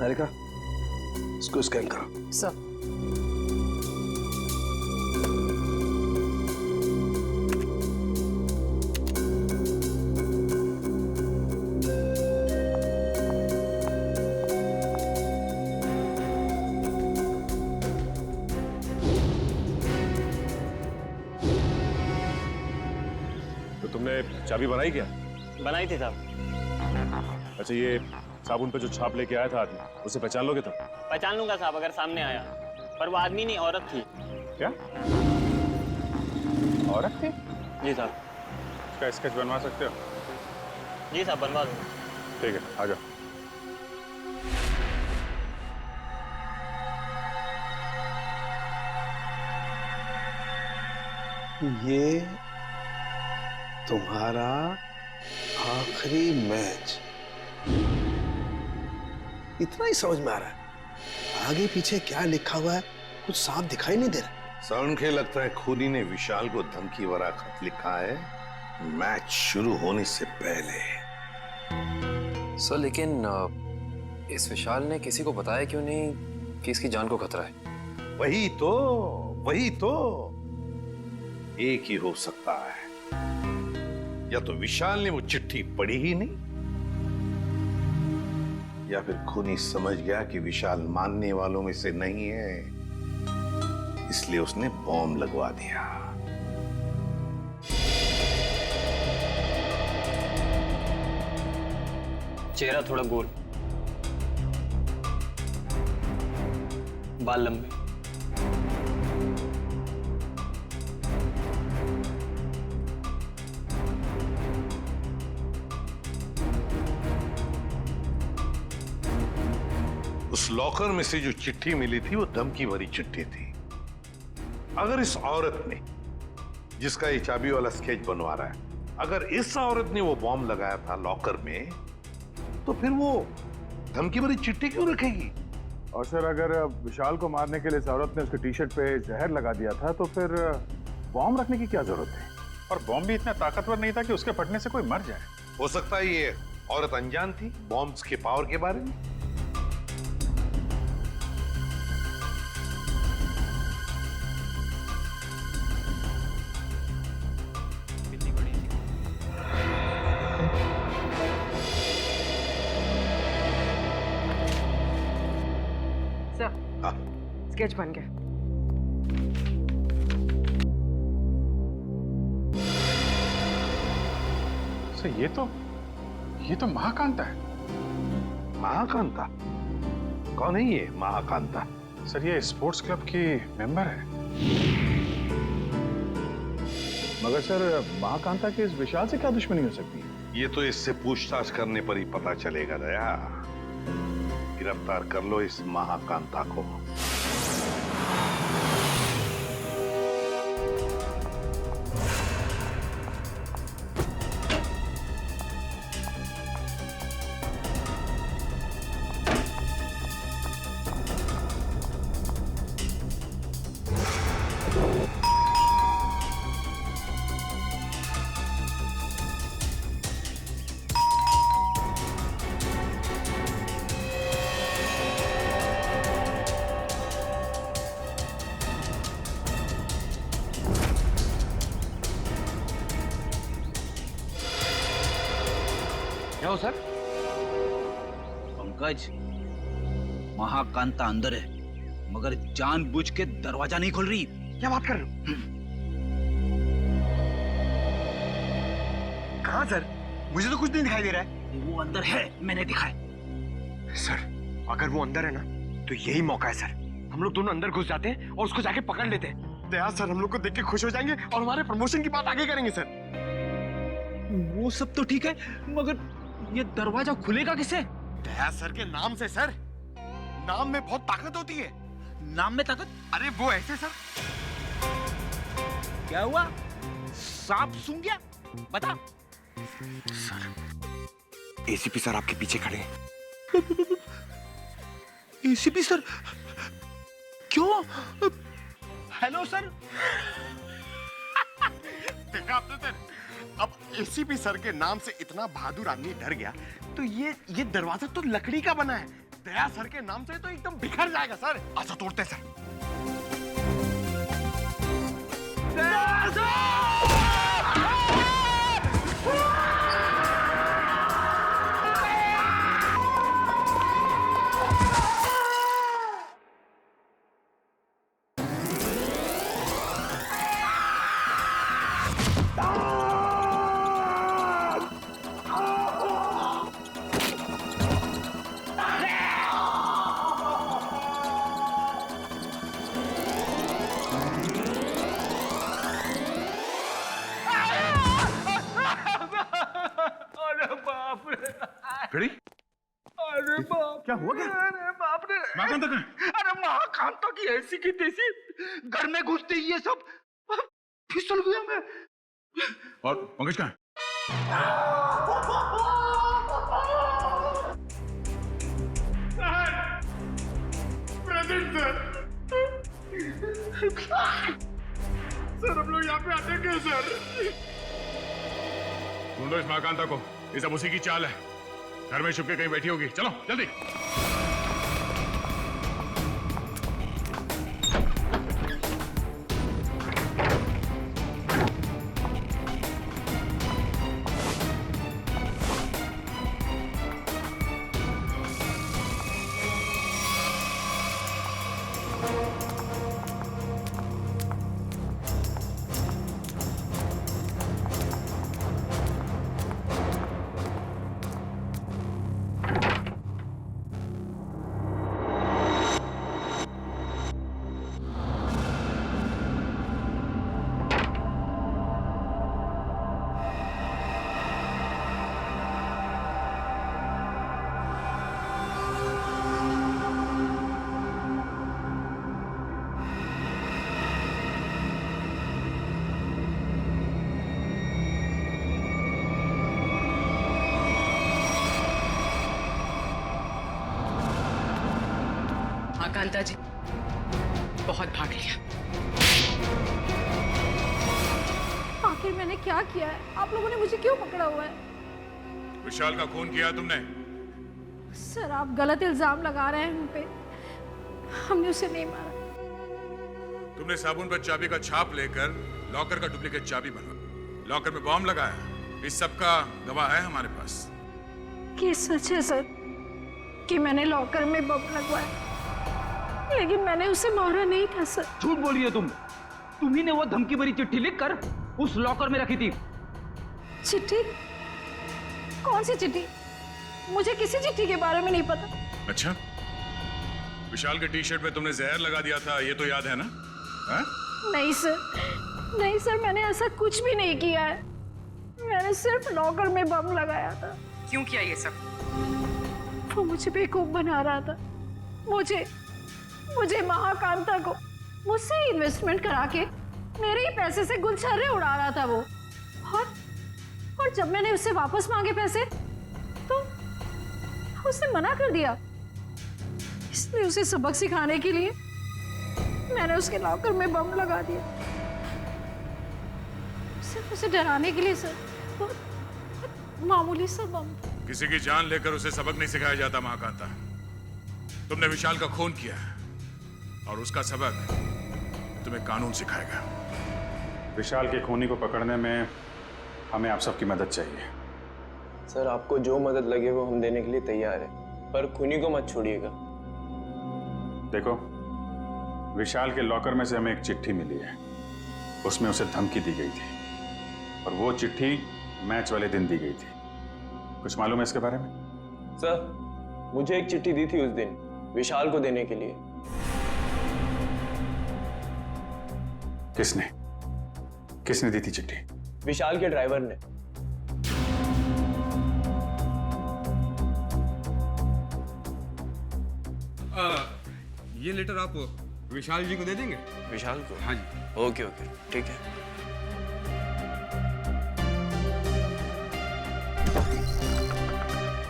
निहारिका, इसको स्कैन करो। सर। तो तुमने चाबी बनाई क्या? बनाई थी साहब। अच्छा, ये साबुन पे जो छाप लेके आया था आदमी, उसे पहचान लोगे तुम? पहचान लूंगा साहब अगर सामने आया, पर वो आदमी नहीं औरत थी। क्या? औरत थी? जी साहब। इसका स्केच बनवा सकते हो? जी साहब, बनवा दो। ठीक है, आ जाओ। ये तुम्हारा आखिरी मैच, इतना ही समझ में आ रहा है। आगे पीछे क्या लिखा हुआ है कुछ साफ दिखाई नहीं दे रहा। सरण के लगता है खूनी ने विशाल को धमकी भरा खत लिखा है मैच शुरू होने से पहले। सर, लेकिन इस विशाल ने किसी को बताया क्यों नहीं कि इसकी जान को खतरा है? वही तो एक ही हो सकता है, या तो विशाल ने वो चिट्ठी पढ़ी ही नहीं, या फिर खूनी समझ गया कि विशाल मानने वालों में से नहीं है, इसलिए उसने बॉम्ब लगवा दिया। चेहरा थोड़ा गोल, बाल लंबे, उस लॉकर में से जो चिट्ठी मिली थी वो धमकी भरी चिट्ठी थी। अगर इस औरत ने, जिसका ये चाबी वाला स्केच बनवा रहा है, अगर इस औरत ने वो बॉम्ब लगाया था लॉकर में, तो फिर वो धमकी भरी चिट्ठी क्यों रखेगी? और सर, अगर विशाल को मारने के लिए इस औरत ने उसके टी शर्ट पे जहर लगा दिया था, तो फिर बॉम्ब रखने की क्या जरूरत है? और बॉम्ब भी इतना ताकतवर नहीं था कि उसके फटने से कोई मर जाए। हो सकता है ये औरत अनजान थी बॉम्ब्स के पावर के बारे में। स्केच बन गया। सर, ये तो महाकांता है। महाकांता? कौन है ये महाकांता? सर, ये स्पोर्ट्स क्लब की मेंबर है। मगर सर, महाकांता के इस विशाल से क्या दुश्मनी हो सकती है? ये तो इससे पूछताछ करने पर ही पता चलेगा दया। गिरफ्तार कर लो इस महाकांता को। क्या हो सर? पंकज, महाकांता अंदर है, मगर जानबूझ के दरवाजा नहीं खोल रही। क्या बात कर रहे हो? कहाँ सर? मुझे तो कुछ नहीं दिखाई दे रहा है। वो अंदर है, मैंने दिखाया। सर, अगर वो अंदर है ना, तो यही मौका है सर। हम लोग दोनों अंदर घुस जाते हैं और उसको जाके पकड़ लेते हैं। दया सर हम लोग को देख के खुश हो जाएंगे और हमारे प्रमोशन की बात आगे करेंगे सर। वो सब तो ठीक है, मगर ये दरवाजा खुलेगा किसे? दया सर के नाम से सर। नाम में बहुत ताकत होती है। नाम में ताकत? अरे वो ऐसे सर। क्या हुआ? सांप सूंघ गया? बता। सर, एसीपी सर आपके पीछे खड़े हैं। ACP sir? क्यों? Hello sir. देखा आपने सर, अब एसीपी सर के नाम से इतना बहादुर आदमी डर गया, तो ये दरवाजा तो लकड़ी का बना है, दया सर के नाम से तो एकदम बिखर जाएगा सर। अच्छा तोड़ते सर। दया सर! खड़ी? अरे बाप, क्या हुआ क्या? अरे बाप रे! महाकांता कहाँ है? अरे महाकांता की ऐसी की तैसी घर में घुसते ही ये सब फिसल गया मैं। और पंकज कहाँ है? प्रेजेंट सर हम लोग यहाँ पे आते क्यों सर? ढूंढो इस महाकांता को, ये सब उसी की चाल है। घर में छुप के कहीं बैठी होगी, चलो जल्दी। कांता जी बहुत भाग लिया। आखिर मैंने क्या किया है? आप लोगों ने मुझे क्यों पकड़ा हुआ है? विशाल का खून किया तुमने? सर आप गलत इल्जाम लगा रहे हैं हम पे। हमने उसे नहीं मारा। तुमने साबुन पर चाबी का छाप लेकर लॉकर का डुप्लीकेट चाबी बनवा, लॉकर में बॉम्ब लगाया। इस सब का गवाह है हमारे पास। ये सच है सर कि मैंने लॉकर में बम लगवाया, लेकिन मैंने उसे मारा नहीं था सर। झूठ बोल रही हो तुम। तुम्ही ने वो धमकी भरी चिट्ठी लिखकर उस लॉकर में रखी थी। चिट्ठी? कौन सी चिट्ठी? मुझे किसी चिट्ठी के बारे में नहीं पता। अच्छा, विशाल के टी शर्ट में तुमने जहर लगा दिया था, ये तो याद है ना? हा? नहीं सर, नहीं सर, मैंने ऐसा कुछ भी नहीं किया है। मैंने सिर्फ लॉकर में बम लगाया था। क्यों किया ये सब? वो मुझे बेवकूफ बना रहा था। मुझे महाकांता को मुझसे इन्वेस्टमेंट करा के मेरे ही पैसे से गुलछर्रे उड़ा रहा था वो। और जब मैंने उससे वापस मांगे पैसे तो उसने मना कर दिया। इसलिए उसे सबक सिखाने के लिए मैंने उसके लॉकर में बम लगा दिया। सिर्फ उसे डराने के लिए सर, बहुत मामूली सा बम। किसी की जान लेकर उसे सबक नहीं सिखाया जाता महाकांता। तुमने विशाल का खून किया है और उसका सबक तुम्हें कानून सिखाएगा। विशाल के खूनी को पकड़ने में हमें आप सबकी मदद चाहिए। सर आपको जो मदद लगे वो हम देने के लिए तैयार है, पर खूनी को मत छोड़िएगा। देखो, विशाल के लॉकर में से हमें एक चिट्ठी मिली है। उसमें उसे धमकी दी गई थी और वो चिट्ठी मैच वाले दिन दी गई थी। कुछ मालूम है इसके बारे में? सर मुझे एक चिट्ठी दी थी उस दिन विशाल को देने के लिए। किसने दी थी चिट्ठी? विशाल के ड्राइवर ने। ये लेटर आप विशाल जी को दे देंगे? विशाल को? हाँ जी। ओके ओके ठीक है।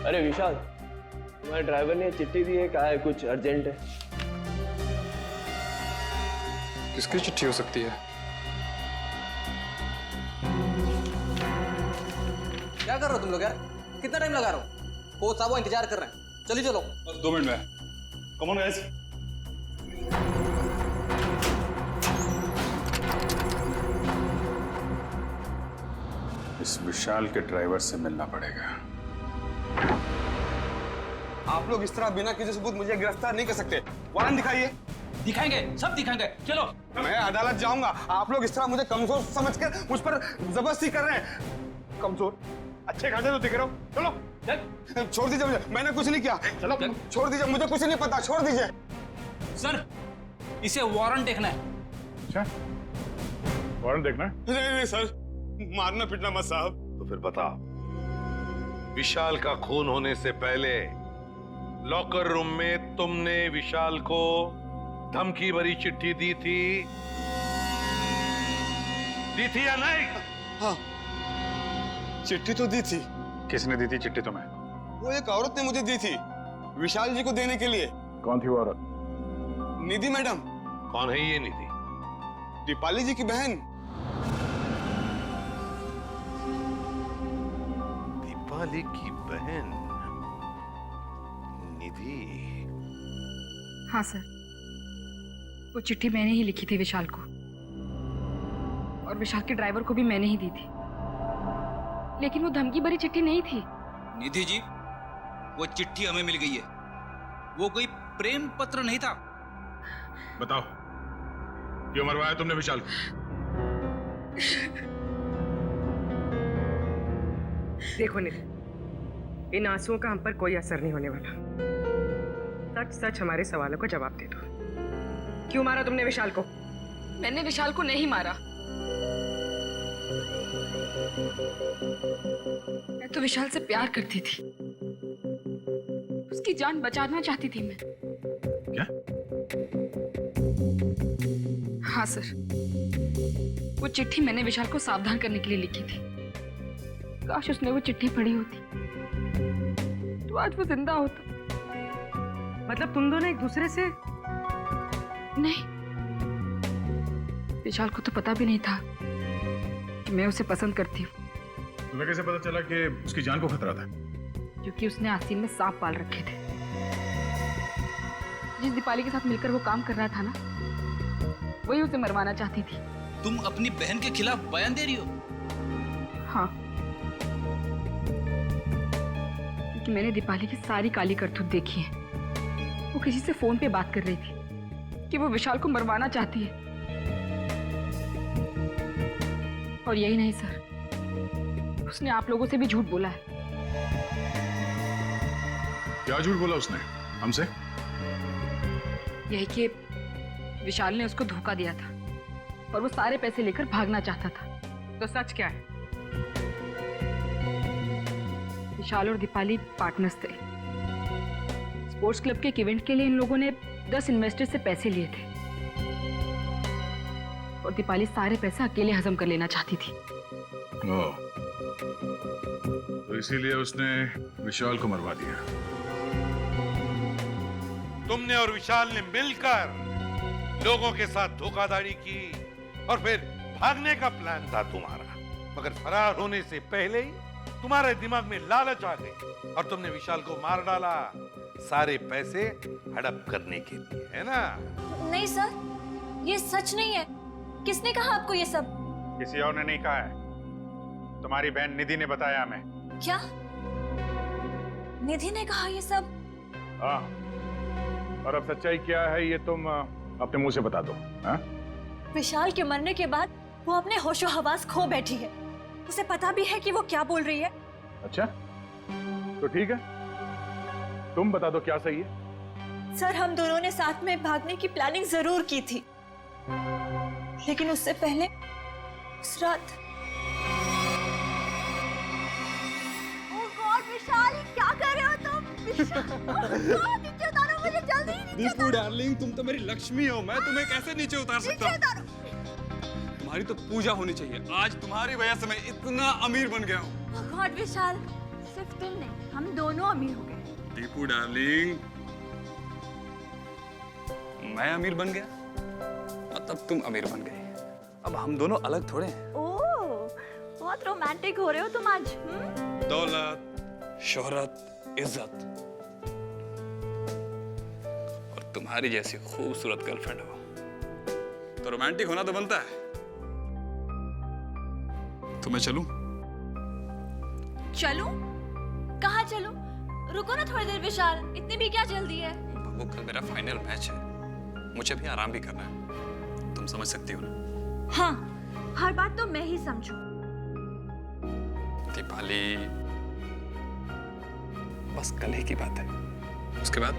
अरे विशाल, तुम्हारे ड्राइवर ने चिट्ठी दी है, कहा है कुछ अर्जेंट है। किसकी चिट्ठी हो सकती है? क्या कर रहे हो तुम लोग यार? कितना टाइम लगा रहे हो? कोच साहब वो इंतजार कर रहे हैं। चलिए चलो। बस 2 मिनट में। Come on guys. इस विशाल के ड्राइवर से मिलना पड़ेगा। आप लोग इस तरह बिना किसी सबूत मुझे गिरफ्तार नहीं कर सकते। वारंट दिखाइए। दिखाएंगे, सब दिखाएंगे। चलो। मैं अदालत जाऊंगा। आप लोग इस तरह मुझे कमजोर समझकर मुझ पर जबरदस्ती कर रहे हैं। कमजोर? अच्छे खासे तो दिख रहे हो। चलो। छोड़ दीजिए मुझे, मैंने कुछ नहीं किया। चलो छोड़ दीजिए, मुझे कुछ नहीं पता, छोड़ दीजिए। सर, इसे वारंट देखना है। अच्छा, वारंट देखना है? नहीं सर, मारना पीटना मत साहब। तो फिर बता, विशाल का खून होने से पहले लॉकर रूम में तुमने विशाल को धमकी भरी चिट्ठी दी थी या नहीं? हाँ, चिट्ठी तो दी थी। किसने दी थी चिट्ठी तुम्हें? वो एक औरत ने मुझे दी थी, विशाल जी को देने के लिए। कौन थी वो औरत? निधि मैडम। कौन है ये निधि? दीपाली जी की बहन। दीपाली की बहन निधि? हाँ सर, वो चिट्ठी मैंने ही लिखी थी विशाल को, और विशाल के ड्राइवर को भी मैंने ही दी थी, लेकिन वो धमकी भरी चिट्ठी नहीं थी। निधि जी, वो चिट्ठी हमें मिल गई है। वो कोई प्रेम पत्र नहीं था। बताओ, क्यों मरवाया तुमने विशाल को? देखो निधि, इन आंसुओं का हम पर कोई असर नहीं होने वाला। सच सच हमारे सवालों का जवाब दे दो। क्यों मारा तुमने विशाल को? मैंने विशाल को नहीं मारा। मैं तो विशाल से प्यार करती थी, उसकी जान बचाना चाहती थी मैं। क्या? हाँ सर, वो चिट्ठी मैंने विशाल को सावधान करने के लिए लिखी थी। काश उसने वो चिट्ठी पढ़ी होती तो आज वो जिंदा होता। मतलब तुम दोनों एक दूसरे से? नहीं, विशाल को तो पता भी नहीं था कि मैं उसे पसंद करती हूँ। तुम्हें कैसे पता चला कि उसकी जान को खतरा था? क्योंकि उसने आस्तीन में सांप पाल रखे थे। जिस दीपाली के साथ मिलकर वो काम कर रहा था ना, वही उसे मरवाना चाहती थी। तुम अपनी बहन के खिलाफ बयान दे रही हो? हाँ, क्योंकि मैंने दीपाली की सारी काली करतूत देखी है। वो किसी से फोन पे बात कर रही थी कि वो विशाल को मरवाना चाहती है। और यही नहीं सर, उसने आप लोगों से भी झूठ बोला है। क्या झूठ बोला उसने हमसे? यही कि विशाल ने उसको धोखा दिया था और वो सारे पैसे लेकर भागना चाहता था। तो सच क्या है? विशाल और दीपाली पार्टनर्स थे। स्पोर्ट्स क्लब के एक इवेंट के लिए इन लोगों ने 10 इन्वेस्टर से पैसे लिए थे और दीपाली सारे पैसे अकेले हजम कर लेना चाहती थी। तो इसीलिए उसने विशाल को मरवा दिया। तुमने और विशाल ने मिलकर लोगों के साथ धोखाधड़ी की और फिर भागने का प्लान था तुम्हारा, मगर फरार होने से पहले ही तुम्हारे दिमाग में लालच आ गई और तुमने विशाल को मार डाला, सारे पैसे हड़प करने के लिए, है ना? नहीं सर, ये सच नहीं है। किसने कहा आपको ये सब? किसी और ने नहीं कहा है, तुम्हारी बहन निधि ने बताया हमें। क्या? निधि ने कहा ये सब? हाँ, और अब सच्चाई क्या है ये तुम अपने मुंह से बता दो। हाँ? विशाल के मरने के बाद वो अपने होशो हवास खो बैठी है। उसे पता भी है कि वो क्या बोल रही है। अच्छा, तो ठीक है, तुम बता दो क्या सही है। सर, हम दोनों ने साथ में भागने की प्लानिंग जरूर की थी, लेकिन उससे पहले उस रात। ओह गॉड विशाल, क्या कर रहे हो तुम? नीचे उतारो मुझे जल्दी, नीचे दीपू डार्लिंग, तुम तो मेरी लक्ष्मी हो, मैं तुम्हें कैसे नीचे उतार सकता हूँ? तुम्हारी तो पूजा होनी चाहिए। आज तुम्हारी वजह से मैं इतना अमीर बन गया हूँ। ओह गॉड विशाल, सिर्फ तुम नहीं, हम दोनों अमीर हो गए। दीपू डार्लिंग, मैं अमीर बन गया मतलब तुम अमीर बन गई। अब हम दोनों अलग थोड़े हैं। ओह, बहुत रोमांटिक हो रहे हो तुम आज। दौलत, शोहरत, इज्जत, तुम्हारी जैसी खूबसूरत गर्लफ्रेंड हो तो रोमांटिक होना तो बनता है। तो मैं चलूं? चलूं? कहाँ चलूं? रुको ना थोड़ी देर विशाल, इतनी भी क्या जल्दी है? बाबू कल मेरा फाइनल मैच है, मुझे भी आराम भी करना है, तुम समझ सकती हो ना? हाँ, हर बात तो मैं ही समझूं। दीपाली, बस कल ही की बात है, उसके बाद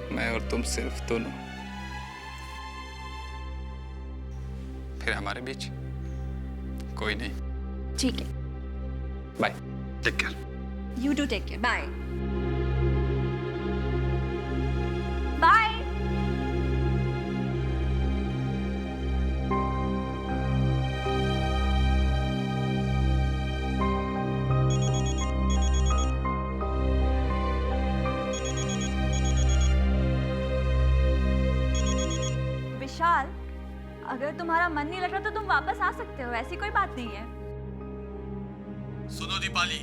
मैं और तुम सिर्फ दोनों, फिर हमारे बीच कोई नहीं। ठीक है, bye, take care. You do take care, bye bye. Vishal, अगर तुम्हारा मन नहीं लग रहा तो तुम वापस आ सकते हो, ऐसी कोई बात नहीं है। सुनो दीपाली,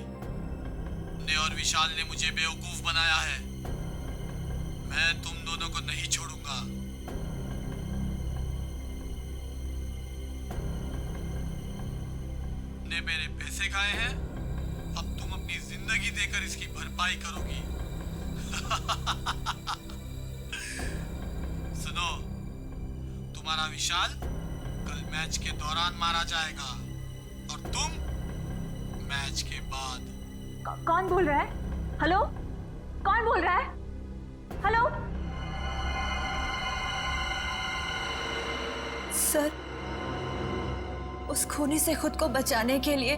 ने और विशाल ने मुझे बेवकूफ बनाया है। मैं तुम दोनों को नहीं छोड़ूंगा। ने मेरे पैसे खाए हैं, अब तुम अपनी जिंदगी देकर इसकी भरपाई करोगी। सुनो, तुम्हारा विशाल कल मैच के दौरान मारा जाएगा और तुम मैच के बाद। कौन बोल रहा है? हेलो, कौन बोल रहा है? हेलो सर, उस खूनी से खुद को बचाने के लिए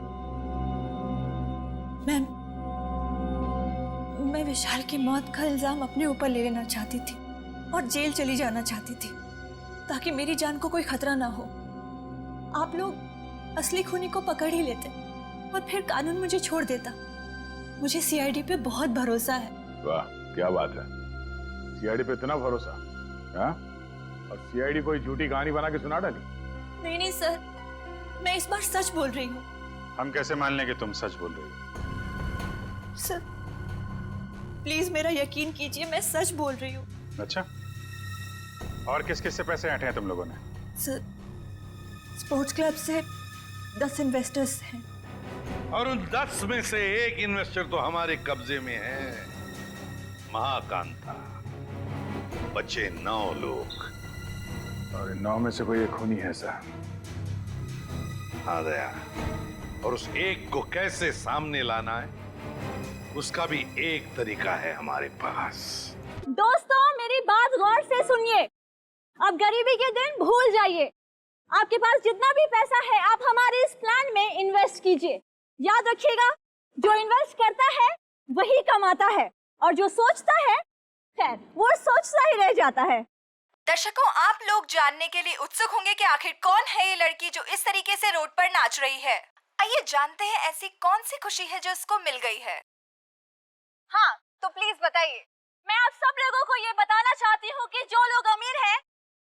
मैं विशाल की मौत का इल्जाम अपने ऊपर ले लेना चाहती थी और जेल चली जाना चाहती थी ताकि मेरी जान को कोई खतरा ना हो। आप लोग असली खूनी को पकड़ ही लेते और फिर कानून मुझे छोड़ देता। मुझे सीआईडी पे बहुत भरोसा है। वाह, क्या बात है, सीआईडी पे इतना भरोसा? हाँ? और सीआईडी कोई झूठी कहानी बना के सुना डाली? नहीं नहीं सर, मैं इस बार सच बोल रही हूँ। हम कैसे मान लें कि तुम सच बोल रही हो? सर प्लीज मेरा यकीन कीजिए, मैं सच बोल रही हूँ। अच्छा, और किस किस से पैसे ऐंठे हैं तुम लोगों ने? सर स्पोर्ट्स क्लब से 10 इन्वेस्टर्स हैं। और उन 10 में से एक इन्वेस्टर तो हमारे कब्जे में है, महाकांता। बचे 9 लोग और इन 9 में से कोई एक खूनी है सर। हाँ दया, और उस एक को कैसे सामने लाना है उसका भी एक तरीका है हमारे पास। दोस्तों मेरी बात गौर से सुनिए, अब गरीबी के दिन भूल जाइए। आपके पास जितना भी पैसा है आप हमारे इस प्लान में इन्वेस्ट कीजिए। याद रखिएगा, जो इन्वेस्ट करता है वही कमाता है और जो सोचता है खैर वो सोचता ही रह जाता है। दर्शकों, आप लोग जानने के लिए उत्सुक होंगे कि आखिर कौन है ये लड़की जो इस तरीके से रोड पर नाच रही है। आइए जानते हैं ऐसी कौन सी खुशी है जो इसको मिल गई है। हाँ तो प्लीज बताइए। मैं आप सब लोगों को ये बताना चाहती हूँ कि जो लोग अमीर हैं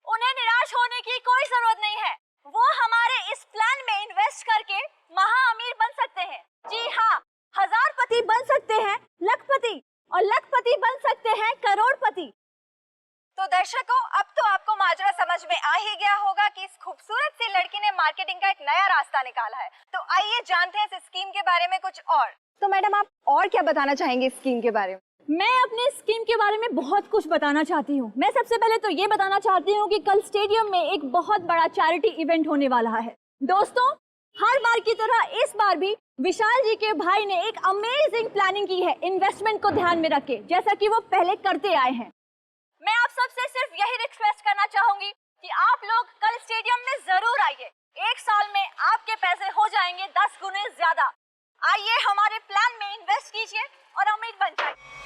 उन्हें निराश होने की कोई जरूरत नहीं है। वो हमारे इस प्लान में इन्वेस्ट करके महा अमीर बन सकते हैं। जी हाँ, हजारपति बन सकते हैं, लखपति, और लखपति बन सकते हैं करोड़पति। तो दर्शकों, अब तो आपको माजरा समझ में आ ही गया होगा कि इस खूबसूरत सी लड़की ने मार्केटिंग का एक नया रास्ता निकाला है। तो आइए जानते हैं इस स्कीम के बारे में कुछ और। तो मैडम आप और क्या बताना चाहेंगे इस स्कीम के बारे में? मैं अपने स्कीम के बारे में बहुत कुछ बताना चाहती हूँ। मैं सबसे पहले तो ये बताना चाहती हूँ कि कल स्टेडियम में एक बहुत बड़ा चैरिटी इवेंट होने वाला है। दोस्तों, हर बार की तरह इस बार भी विशाल जी के भाई ने एक अमेजिंग प्लानिंग की है इन्वेस्टमेंट को ध्यान में रख के, जैसा कि वो पहले करते आए हैं। मैं आप सबसे सिर्फ यही रिक्वेस्ट करना चाहूंगी कि आप लोग कल स्टेडियम में जरूर आइए। 1 साल में आपके पैसे हो जाएंगे 10 गुने ज्यादा। आइए हमारे प्लान में इन्वेस्ट कीजिए और अमीर बन जाइए।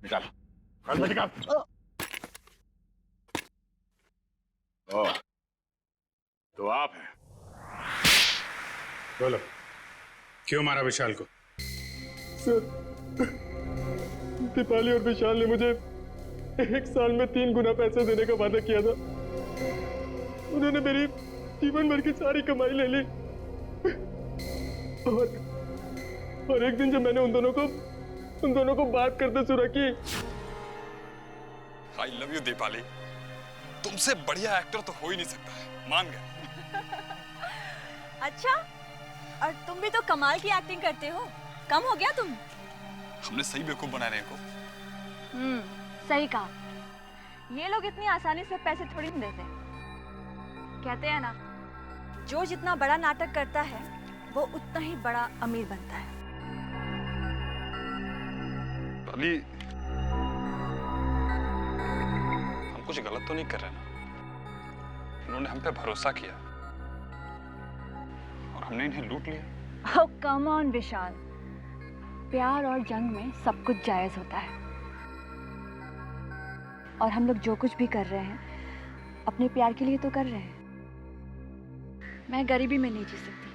निकाल निकाल बेटे, निकाल। ओ, तो आप हैं। बोलो, क्यों मारा विशाल को? सर, दीपाली और विशाल ने मुझे 1 साल में 3 गुना पैसे देने का वादा किया था। उन्होंने मेरी जीवन भर की सारी कमाई ले ली। और एक दिन जब मैंने उन दोनों को बात करते सुना कि आई लव यू दीपाली, तुमसे बढ़िया एक्टर तो हो ही नहीं सकता है, मान गए। अच्छा, और तुम भी तो कमाल की एक्टिंग करते हो। कम हो गया तुम? हमने सही बेवकूफ बना रहे हैं सही कहा। ये लोग इतनी आसानी से पैसे थोड़ी नहीं देते। कहते हैं ना, जो जितना बड़ा नाटक करता है वो उतना ही बड़ा अमीर बनता है। दीपाली, हम कुछ गलत तो नहीं कर रहे ना? उन्होंने हम पे भरोसा किया और हमने इन्हें लूट लिया। ओह कम ऑन विशाल, प्यार और जंग में सब कुछ जायज होता है। और हम लोग जो कुछ भी कर रहे हैं अपने प्यार के लिए तो कर रहे हैं। मैं गरीबी में नहीं जी सकती,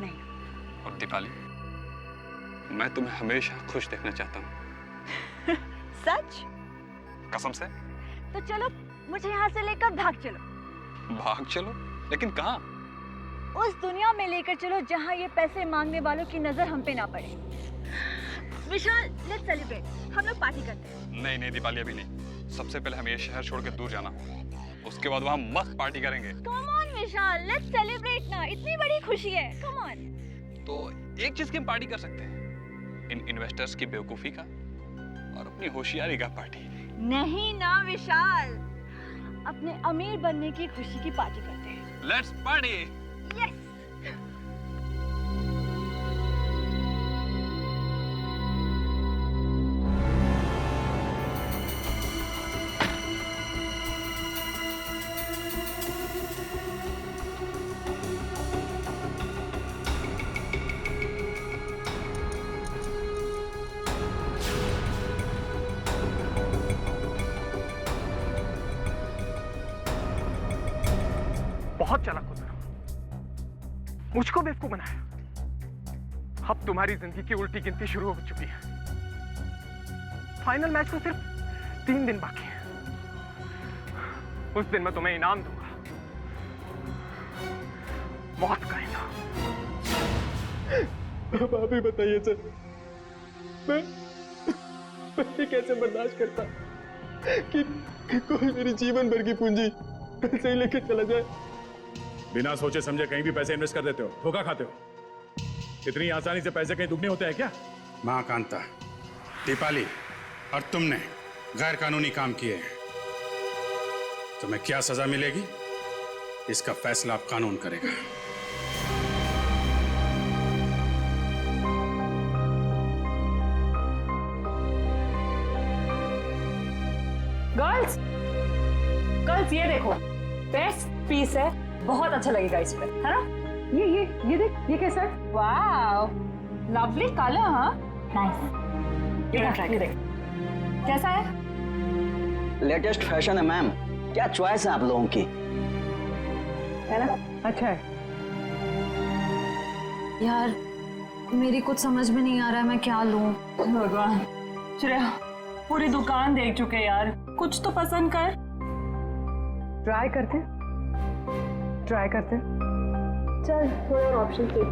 नहीं। और दीपाली, मैं तुम्हें हमेशा खुश देखना चाहता हूँ। सच? कसम से। तो चलो मुझे यहाँ से लेकर भाग चलो। भाग चलो? लेकिन कहाँ? उस दुनिया में लेकर चलो जहाँ ये पैसे मांगने वालों की नजर हम पे ना पड़े। विशाल, लेट्स सेलिब्रेट। हम लोग पार्टी करते हैं। नहीं नहीं दीपाली, अभी नहीं। सबसे पहले हमें ये शहर छोड़ के दूर जाना, उसके बाद वहाँ मस्त पार्टी करेंगे। Come on Vishal, let's celebrate ना। इतनी बड़ी खुशी है, कम ऑन। तो एक चीज की हम पार्टी कर सकते हैं, इन इन्वेस्टर्स की बेवकूफी का और अपनी होशियारी का पार्टी। नहीं ना विशाल, अपने अमीर बनने की खुशी की पार्टी करते हैं। Let's party. यस। बहुत चालाक हो तुम, मुझको बेवकूफ बनाया। अब तुम्हारी जिंदगी की उल्टी गिनती शुरू हो चुकी है। फाइनल मैच को सिर्फ 3 दिन बाकी है। उस दिन मैं तुम्हें इनाम दूंगा, मौत का इनाम। अब आप ही बताइए सर, मैं कैसे बर्दाश्त करता कि कोई मेरी जीवन भर की पूंजी पैसे ही लेके चला जाए। बिना सोचे समझे कहीं भी पैसे इन्वेस्ट कर देते हो, धोखा खाते हो। इतनी आसानी से पैसे कहीं दुगने होते हैं क्या? मां कांता, दीपाली और तुमने गैर कानूनी काम किए हैं। तुम्हें क्या सजा मिलेगी, इसका फैसला अब कानून करेगा। गर्ल्स ये देखो, बेस्ट पीस है, बहुत अच्छा लगेगा इस पे, है ना? ये देख, ये कैसा है? वाव, लवली कलर। हाँ, नाइस। ये देख, कैसा है? लेटेस्ट फैशन है मैम। क्या चॉइस है आप लोगों की, है ना? अच्छा है। यार मेरी कुछ समझ में नहीं आ रहा है, मैं क्या लूं। भगवान, श्रेया पूरी दुकान देख चुके यार, कुछ तो पसंद कर। ट्राई करते चल, थोड़े और ऑप्शन दे।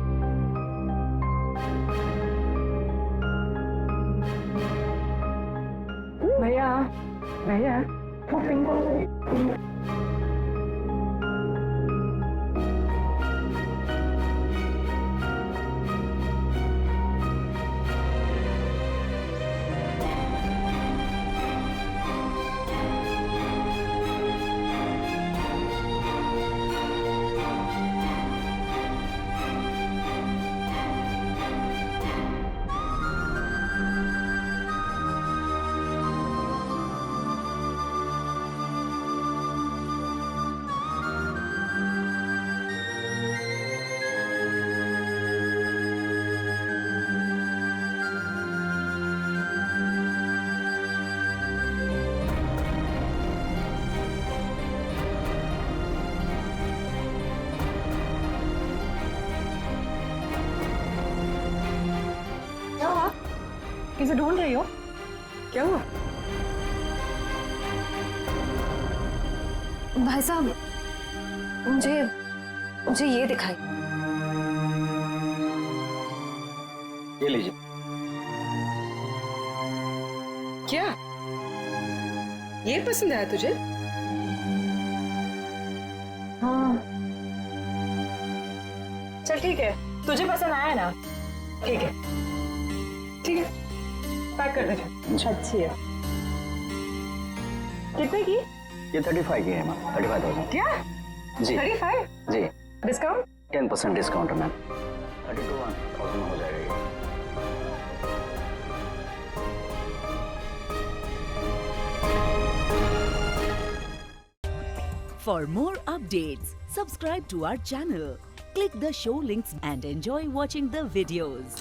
भैया वो पिंक वाला किसे ढूंढ रही हो? क्या हुआ? भाई साहब, मुझे ये दिखाई। ये लीजिए। क्या ये पसंद आया तुझे? हाँ। चल ठीक है, तुझे पसंद आया ना? ठीक है, ठीक है, पैक कर दे। अच्छी है। कितने की? ये 35 की है मैम, 35,000। क्या? जी 35? जी। डिस्काउंट? 10% डिस्काउंट है मैम, 32,000 में हो जाएगा ये। For more updates, subscribe to our channel, click the show links and enjoy watching the videos.